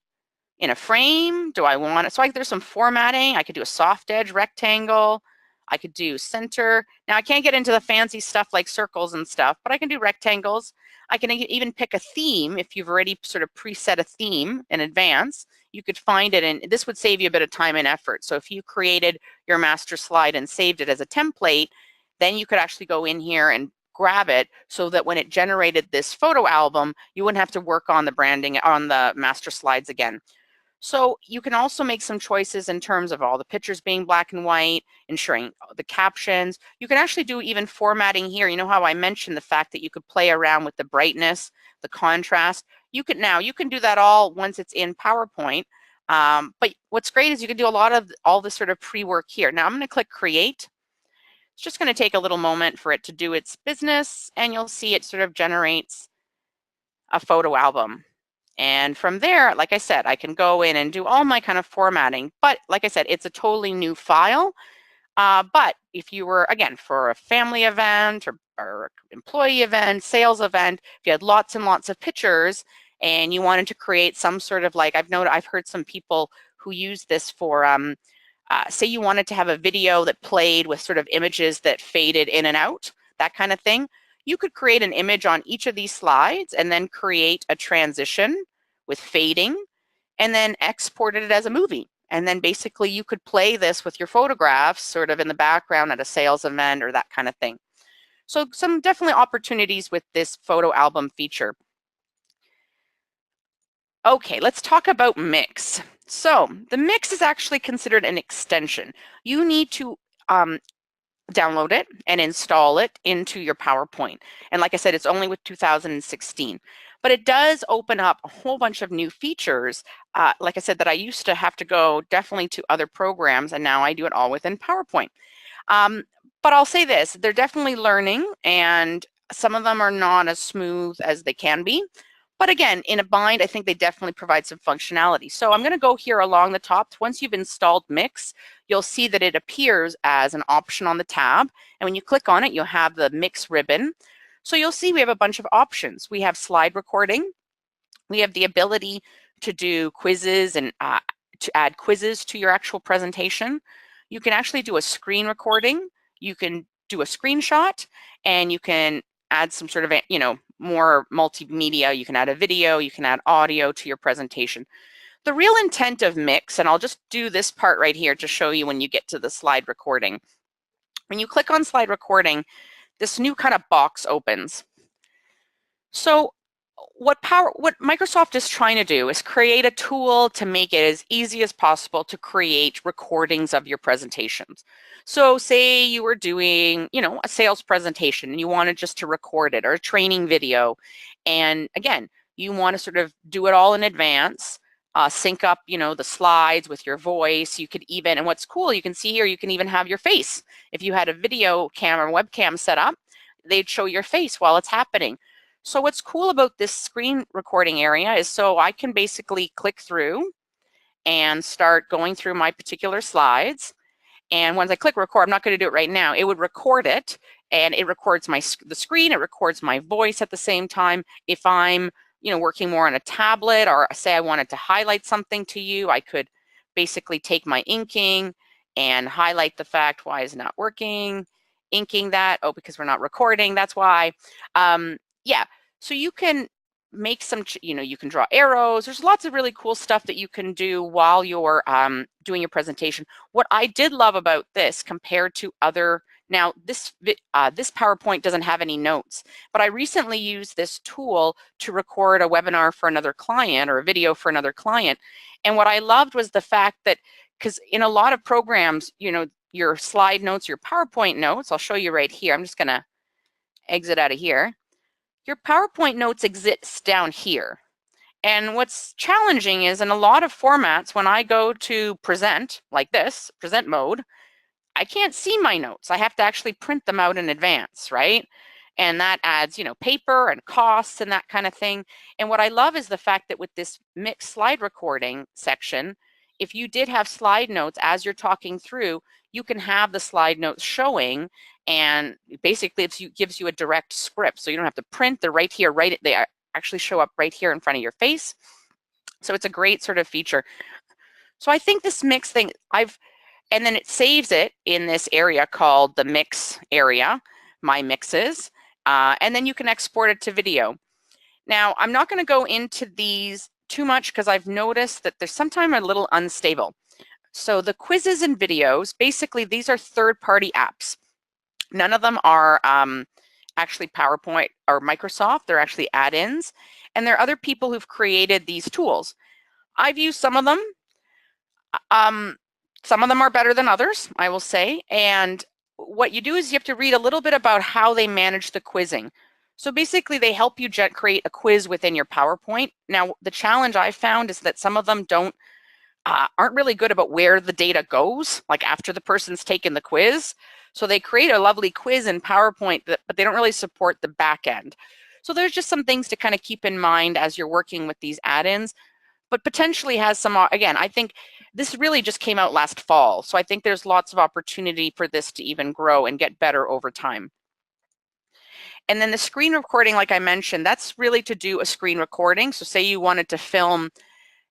in a frame? Do I want it? So there's some formatting. I could do a soft edge rectangle. I could do center. Now I can't get into the fancy stuff like circles and stuff, but I can do rectangles. I can even pick a theme. If you've already sort of preset a theme in advance, you could find it, and this would save you a bit of time and effort. So if you created your master slide and saved it as a template, then you could actually go in here and grab it so that when it generated this photo album, you wouldn't have to work on the branding on the master slides again. So you can also make some choices in terms of all the pictures being black and white, ensuring the captions. You can actually do even formatting here. You know how I mentioned the fact that you could play around with the brightness, the contrast. You can do that all once it's in PowerPoint. But what's great is you can do a lot of all this sort of pre-work here. Now I'm going to click Create. It's just going to take a little moment for it to do its business, and you'll see it sort of generates a photo album. And from there, like I said, I can go in and do all my kind of formatting. But like I said, it's a totally new file. But if you were, again, for a family event or employee event, sales event, if you had lots and lots of pictures and you wanted to create some sort of like, I've heard some people who use this for, say you wanted to have a video that played with sort of images that faded in and out, that kind of thing. You could create an image on each of these slides and then create a transition with fading and then export it as a movie. And then basically you could play this with your photographs sort of in the background at a sales event or that kind of thing. So some definitely opportunities with this photo album feature. Okay, let's talk about Mix. So the Mix is actually considered an extension. You need to download it and install it into your PowerPoint. And like I said, it's only with 2016. But it does open up a whole bunch of new features. Like I said, that I used to have to go definitely to other programs, and now I do it all within PowerPoint. But I'll say this, they're definitely learning, and some of them are not as smooth as they can be. But again, in a bind, I think they definitely provide some functionality. So I'm going to go here along the top. Once you've installed Mix, you'll see that it appears as an option on the tab. And when you click on it, you'll have the Mix ribbon. So you'll see we have a bunch of options. We have slide recording. We have the ability to do quizzes and to add quizzes to your actual presentation. You can actually do a screen recording. You can do a screenshot, and you can add some sort of, more multimedia. You can add a video, you can add audio to your presentation. The real intent of Mix, and I'll just do this part right here to show you when you get to the slide recording. When you click on slide recording, this new kind of box opens. So what Microsoft is trying to do is create a tool to make it as easy as possible to create recordings of your presentations. So say you were doing, a sales presentation and you wanted just to record it, or a training video. And again, you want to sort of do it all in advance, sync up, the slides with your voice. You could even, and what's cool, you can see here, you can even have your face. If you had a video camera, webcam set up, they'd show your face while it's happening. So what's cool about this screen recording area is so I can basically click through and start going through my particular slides. And once I click record, I'm not going to do it right now, it would record it, and it records the screen, it records my voice at the same time. If I'm, working more on a tablet, or say I wanted to highlight something to you, I could basically take my inking and highlight the fact why is not working, inking that, because we're not recording, that's why. Yeah, so you can make some, you can draw arrows. There's lots of really cool stuff that you can do while you're doing your presentation. What I did love about this compared to other, now this PowerPoint doesn't have any notes, but I recently used this tool to record a webinar for another client, or a video for another client. And what I loved was the fact that, because in a lot of programs, your slide notes, your PowerPoint notes, I'll show you right here. I'm just going to exit out of here. Your PowerPoint notes exist down here. And what's challenging is in a lot of formats, when I go to present, like this, present mode, I can't see my notes. I have to actually print them out in advance, right? And that adds, paper and costs and that kind of thing. And what I love is the fact that with this Mix slide recording section, if you did have slide notes as you're talking through, you can have the slide notes showing, and basically it gives you a direct script. So you don't have to print, they're right here, they actually show up right here in front of your face. So it's a great sort of feature. So I think this Mix thing, and then it saves it in this area called the Mix area, My Mixes, and then you can export it to video. Now, I'm not going to go into these too much because I've noticed that they're sometimes a little unstable. So the quizzes and videos, basically these are third-party apps. None of them are actually PowerPoint or Microsoft. They're actually add-ins. And there are other people who've created these tools. I've used some of them. Some of them are better than others, I will say. And what you do is you have to read a little bit about how they manage the quizzing. So basically, they help you create a quiz within your PowerPoint. Now, the challenge I found is that some of them aren't really good about where the data goes, like after the person's taken the quiz. So they create a lovely quiz in PowerPoint, but they don't really support the back end. So there's just some things to kind of keep in mind as you're working with these add-ins, but potentially has some, again, I think this really just came out last fall. So I think there's lots of opportunity for this to even grow and get better over time. And then the screen recording, like I mentioned, that's really to do a screen recording. So say you wanted to film,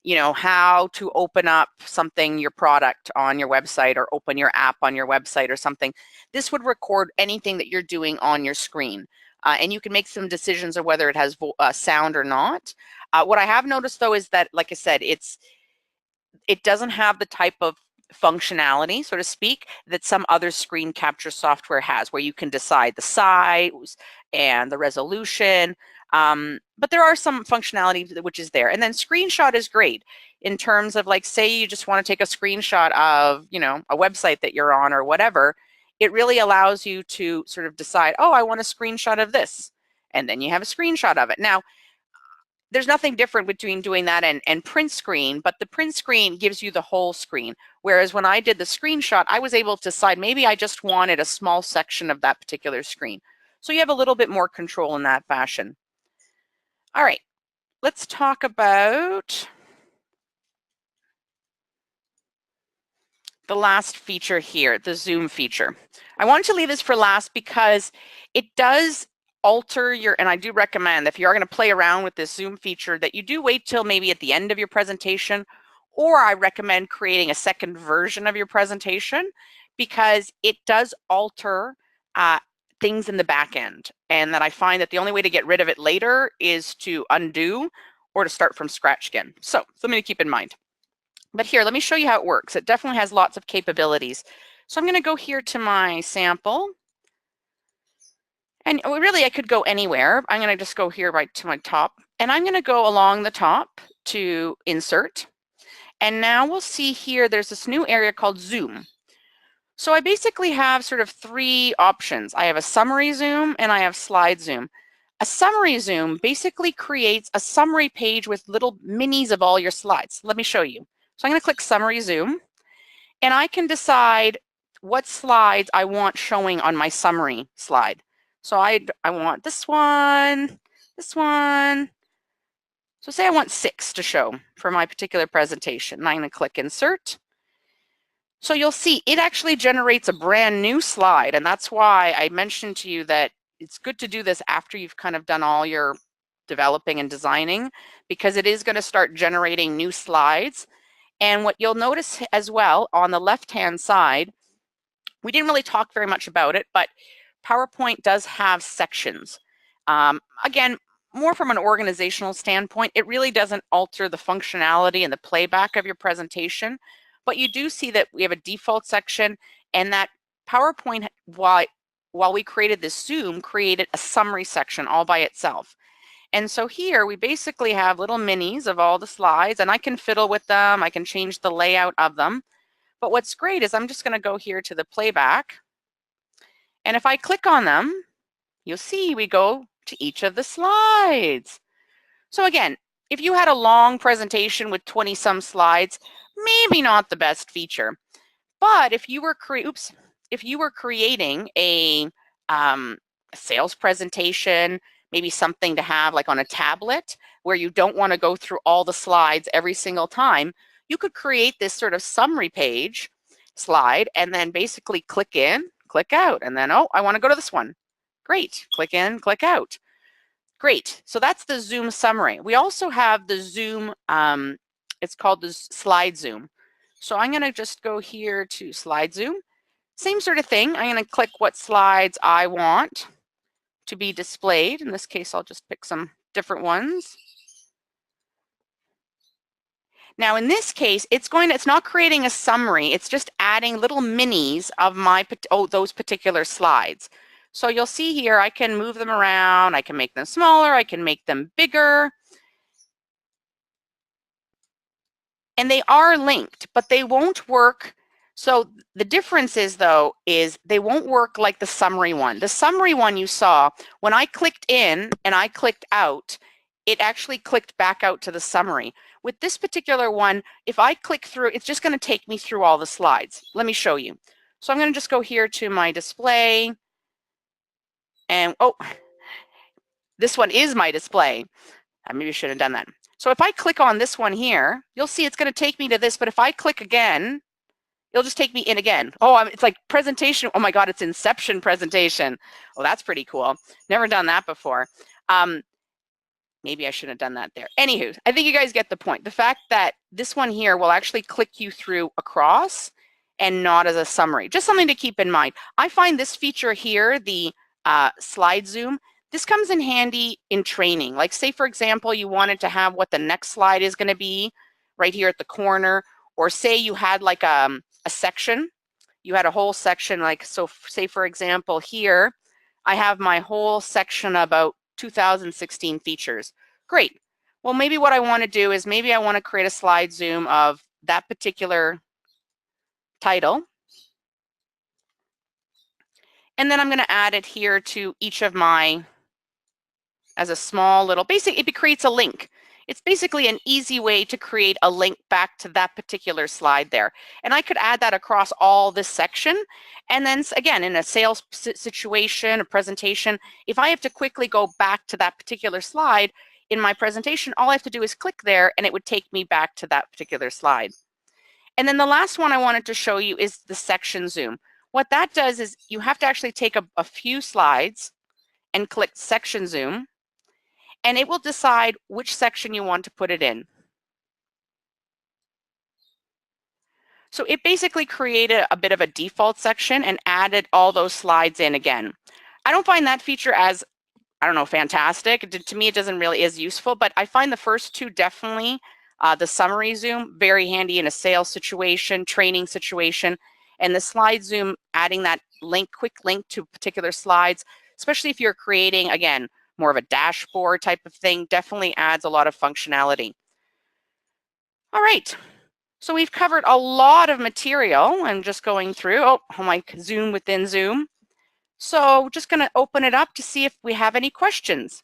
you know, how to open up something, your product on your website, or open your app on your website or something. This would record anything that you're doing on your screen. And you can make some decisions of whether it has sound or not. What I have noticed though is that, like I said, it doesn't have the type of functionality, so to speak, that some other screen capture software has, where you can decide the size and the resolution. But there are some functionality which is there. And then screenshot is great in terms of, like, say you just want to take a screenshot of, you know, a website that you're on or whatever. It really allows you to sort of decide, oh, I want a screenshot of this. And then you have a screenshot of it. Now, there's nothing different between doing that and print screen, but the print screen gives you the whole screen. Whereas when I did the screenshot, I was able to decide maybe I just wanted a small section of that particular screen. So you have a little bit more control in that fashion. All right, let's talk about the last feature here, the zoom feature. I wanted to leave this for last because it does alter your, and I do recommend if you are going to play around with this zoom feature that you do wait till maybe at the end of your presentation, or I recommend creating a second version of your presentation, because it does alter things in the back end, and that I find that the only way to get rid of it later is to undo or to start from scratch again. So something to keep in mind. But here, let me show you how it works. It definitely has lots of capabilities. So I'm going to go here to my sample. And really, I could go anywhere. I'm going to just go here right to my top. And I'm going to go along the top to insert. And now we'll see here, there's this new area called zoom. So I basically have sort of three options. I have a summary zoom and I have slide zoom. A summary zoom basically creates a summary page with little minis of all your slides. Let me show you. So I'm going to click summary zoom, and I can decide what slides I want showing on my summary slide. So I want this one. So say I want 6 to show for my particular presentation. And I'm going to click insert. So you'll see it actually generates a brand new slide. And that's why I mentioned to you that it's good to do this after you've kind of done all your developing and designing, because it is going to start generating new slides. And what you'll notice as well on the left-hand side, we didn't really talk very much about it, but PowerPoint does have sections. Again, more from an organizational standpoint, it really doesn't alter the functionality and the playback of your presentation, but you do see that we have a default section, and that PowerPoint, while we created this Zoom, created a summary section all by itself. And so here we basically have little minis of all the slides, and I can fiddle with them, I can change the layout of them. But what's great is I'm just going to go here to the playback, and if I click on them, you'll see we go to each of the slides. So again, if you had a long presentation with 20-some slides, maybe not the best feature. But if you were creating a sales presentation, maybe something to have like on a tablet where you don't want to go through all the slides every single time, you could create this sort of summary page slide and then basically click in, click out, and then, oh, I want to go to this one. Great, click in, click out. Great, so that's the Zoom summary. We also have the Zoom, it's called the slide zoom. So I'm going to just go here to slide zoom. Same sort of thing. I'm going to click what slides I want to be displayed. In this case, I'll just pick some different ones. Now, in this case, it's not creating a summary. It's just adding little minis of those particular slides. So you'll see here, I can move them around, I can make them smaller, I can make them bigger. And they are linked, but they won't work. So the difference is, though, is they won't work like the summary one. The summary one you saw, when I clicked in and I clicked out, it actually clicked back out to the summary. With this particular one, if I click through, it's just going to take me through all the slides. Let me show you. So I'm going to just go here to my display. And, oh, this one is my display. I maybe should have done that. So if I click on this one here, you'll see it's going to take me to this. But if I click again, it'll just take me in again. Oh, it's like presentation. Oh my God, it's Inception presentation. Well, that's pretty cool. Never done that before. Maybe I shouldn't have done that there. Anywho, I think you guys get the point. The fact that this one here will actually click you through across and not as a summary. Just something to keep in mind. I find this feature here, the slide zoom, this comes in handy in training. Like say, for example, you wanted to have what the next slide is going to be right here at the corner, or say you had like a section, you had a whole section, like, so say for example here, I have my whole section about 2016 features. Great. Well, maybe what I want to do is maybe I want to create a slide zoom of that particular title. And then I'm going to add it here to each of my, as a small little, it creates a link. It's basically an easy way to create a link back to that particular slide there. And I could add that across all this section. And then again, in a sales situation, a presentation, if I have to quickly go back to that particular slide in my presentation, all I have to do is click there and it would take me back to that particular slide. And then the last one I wanted to show you is the section zoom. What that does is you have to actually take a few slides and click section zoom, and it will decide which section you want to put it in. So it basically created a bit of a default section and added all those slides in again. I don't find that feature as, I don't know, fantastic. To me, it doesn't really is useful, but I find the first two definitely, the summary zoom, very handy in a sales situation, training situation, and the slide zoom, adding that link, quick link to particular slides, especially if you're creating, again, more of a dashboard type of thing, definitely adds a lot of functionality. All right, so we've covered a lot of material. I'm just going through, oh my Zoom within Zoom. So just going to open it up to see if we have any questions.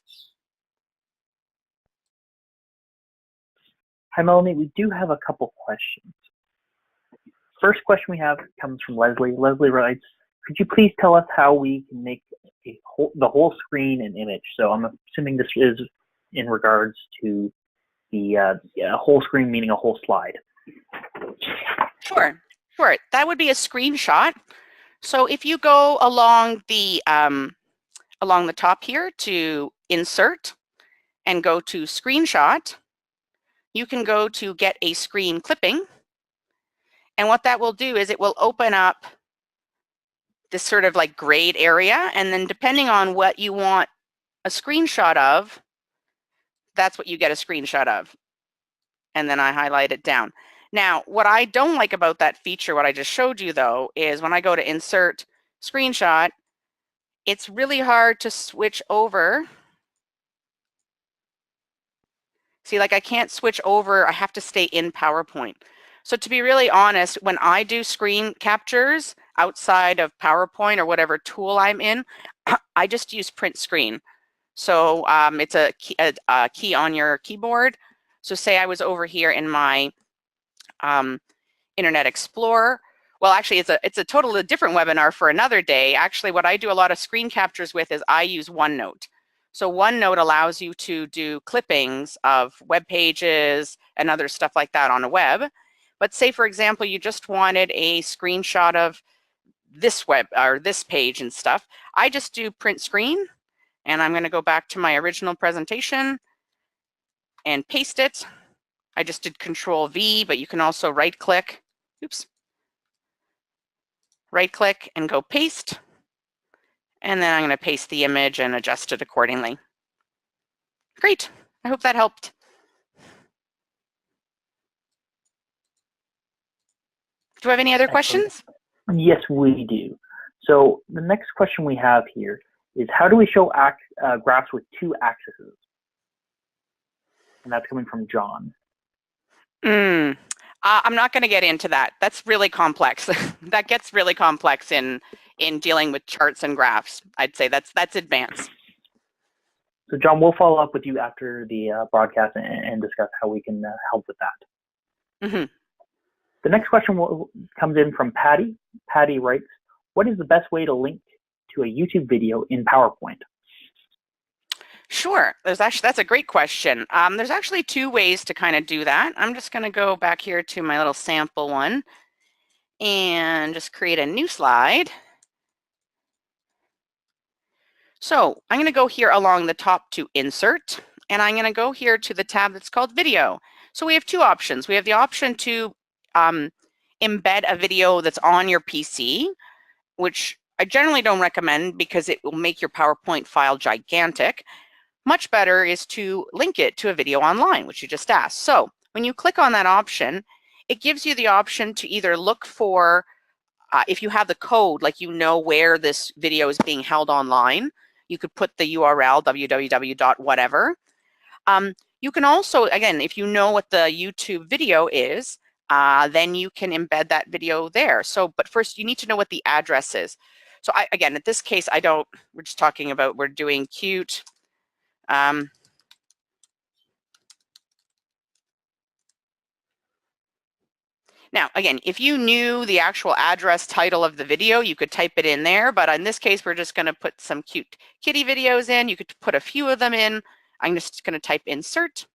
Hi, Melanie. We do have a couple questions. First question we have comes from Leslie. Leslie writes, could you please tell us how we can make the whole screen an image? So I'm assuming this is in regards to the whole screen, meaning a whole slide. Sure. That would be a screenshot. So if you go along the top here to Insert and go to Screenshot, you can go to Get a Screen Clipping. And what that will do is it will open up this sort of like grayed area. And then depending on what you want a screenshot of, that's what you get a screenshot of. And then I highlight it down. Now, what I don't like about that feature, what I just showed you though, is when I go to Insert Screenshot, it's really hard to switch over. See, like I can't switch over, I have to stay in PowerPoint. So to be really honest, when I do screen captures outside of PowerPoint or whatever tool I'm in, I just use print screen. So it's a key on your keyboard. So say I was over here in my Internet Explorer. Well, actually, it's a totally different webinar for another day. Actually, what I do a lot of screen captures with is I use OneNote. So OneNote allows you to do clippings of web pages and other stuff like that on a web. But say, for example, you just wanted a screenshot of this web or this page and stuff. I just do print screen, and I'm going to go back to my original presentation and paste it. I just did Control V, but you can also right click. Oops. Right click and go paste. And then I'm going to paste the image and adjust it accordingly. Great. I hope that helped. Do we have any other questions? Yes, we do. So the next question we have here is, how do we show graphs with two axes? And that's coming from John. I'm not going to get into that. That's really complex. That gets really complex in dealing with charts and graphs. I'd say that's advanced. So John, we'll follow up with you after the broadcast and discuss how we can help with that. Mm-hmm. The next question comes in from Patty. Patty writes, what is the best way to link to a YouTube video in PowerPoint? Sure. That's a great question. There's actually two ways to kind of do that. I'm just going to go back here to my little sample one and just create a new slide. So I'm going to go here along the top to Insert, and I'm going to go here to the tab that's called Video. So we have two options. We have the option to embed a video that's on your PC, which I generally don't recommend because it will make your PowerPoint file gigantic. Much better is to link it to a video online, which you just asked. So when you click on that option, it gives you the option to either look for, if you have the code, like you know where this video is being held online, you could put the URL, www.whatever. You can also, again, if you know what the YouTube video is, then you can embed that video there. So, but first you need to know what the address is. So again, in this case, we're just talking about, we're doing cute. Now, again, if you knew the actual address title of the video, you could type it in there, but in this case, we're just going to put some cute kitty videos in. You could put a few of them in. I'm just going to type insert,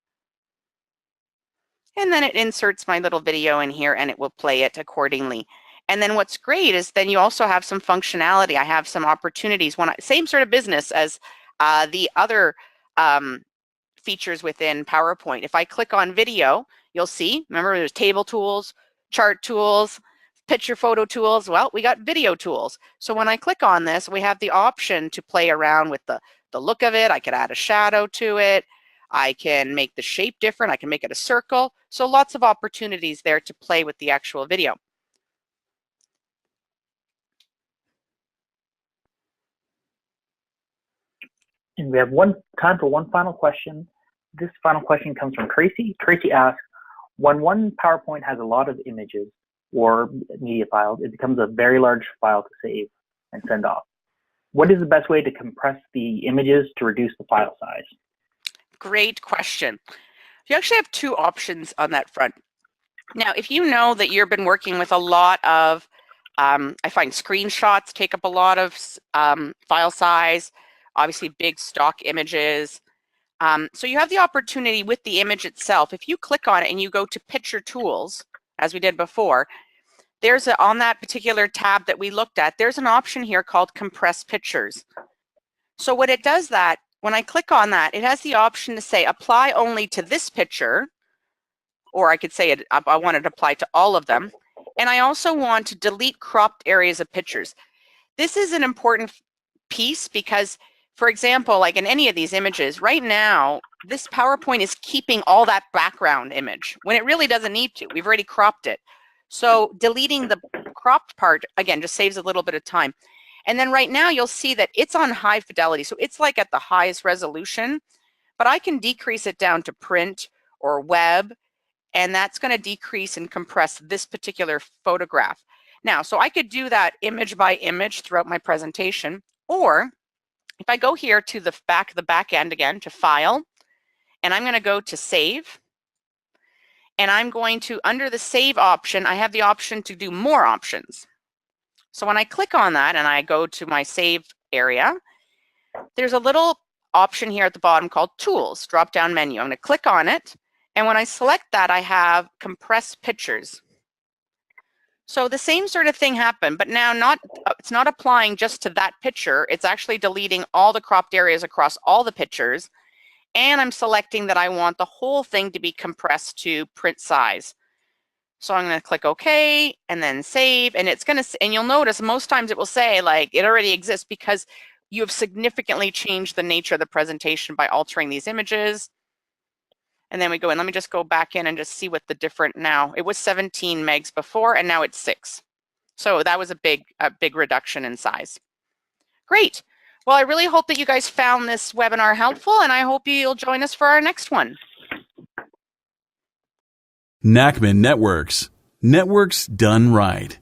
and then it inserts my little video in here, and it will play it accordingly. And then what's great is then you also have some functionality. I have some opportunities. Same sort of business as the other features within PowerPoint. If I click on video, you'll see, remember there's table tools, chart tools, picture photo tools. Well, we got video tools. So when I click on this, we have the option to play around with the look of it. I could add a shadow to it. I can make the shape different. I can make it a circle. So lots of opportunities there to play with the actual video. And we have time for one final question. This final question comes from Tracy. Tracy asks, when one PowerPoint has a lot of images or media files, it becomes a very large file to save and send off. What is the best way to compress the images to reduce the file size? Great question. You actually have two options on that front. Now, if you know that you've been working with a lot of, I find screenshots take up a lot of file size, obviously big stock images. So you have the opportunity with the image itself. If you click on it and you go to Picture Tools, as we did before, there's on that particular tab that we looked at, there's an option here called Compress Pictures. So what it does that, when I click on that, it has the option to say apply only to this picture, or I could say I want it to apply to all of them. And I also want to delete cropped areas of pictures. This is an important piece because, for example, like in any of these images, right now, this PowerPoint is keeping all that background image when it really doesn't need to. We've already cropped it. So deleting the cropped part, again, just saves a little bit of time. And then right now, you'll see that it's on high fidelity. So it's like at the highest resolution, but I can decrease it down to print or web, and that's going to decrease and compress this particular photograph. Now, so I could do that image by image throughout my presentation, or if I go here to the back end again to File, and I'm going to go to Save, and I'm going to, under the Save option, I have the option to do more options. So when I click on that and I go to my Save area, there's a little option here at the bottom called Tools, drop-down menu. I'm going to click on it, and when I select that, I have Compress Pictures. So the same sort of thing happened, but now it's not applying just to that picture. It's actually deleting all the cropped areas across all the pictures. And I'm selecting that I want the whole thing to be compressed to print size. So I'm going to click OK and then save. And it's going to, and you'll notice most times it will say like it already exists because you have significantly changed the nature of the presentation by altering these images. And then we go in, let me just go back in and just see what the different now. It was 17 megs before, and now it's 6. So that was a big reduction in size. Great. Well, I really hope that you guys found this webinar helpful, and I hope you'll join us for our next one. Nachman Networks. Networks done right.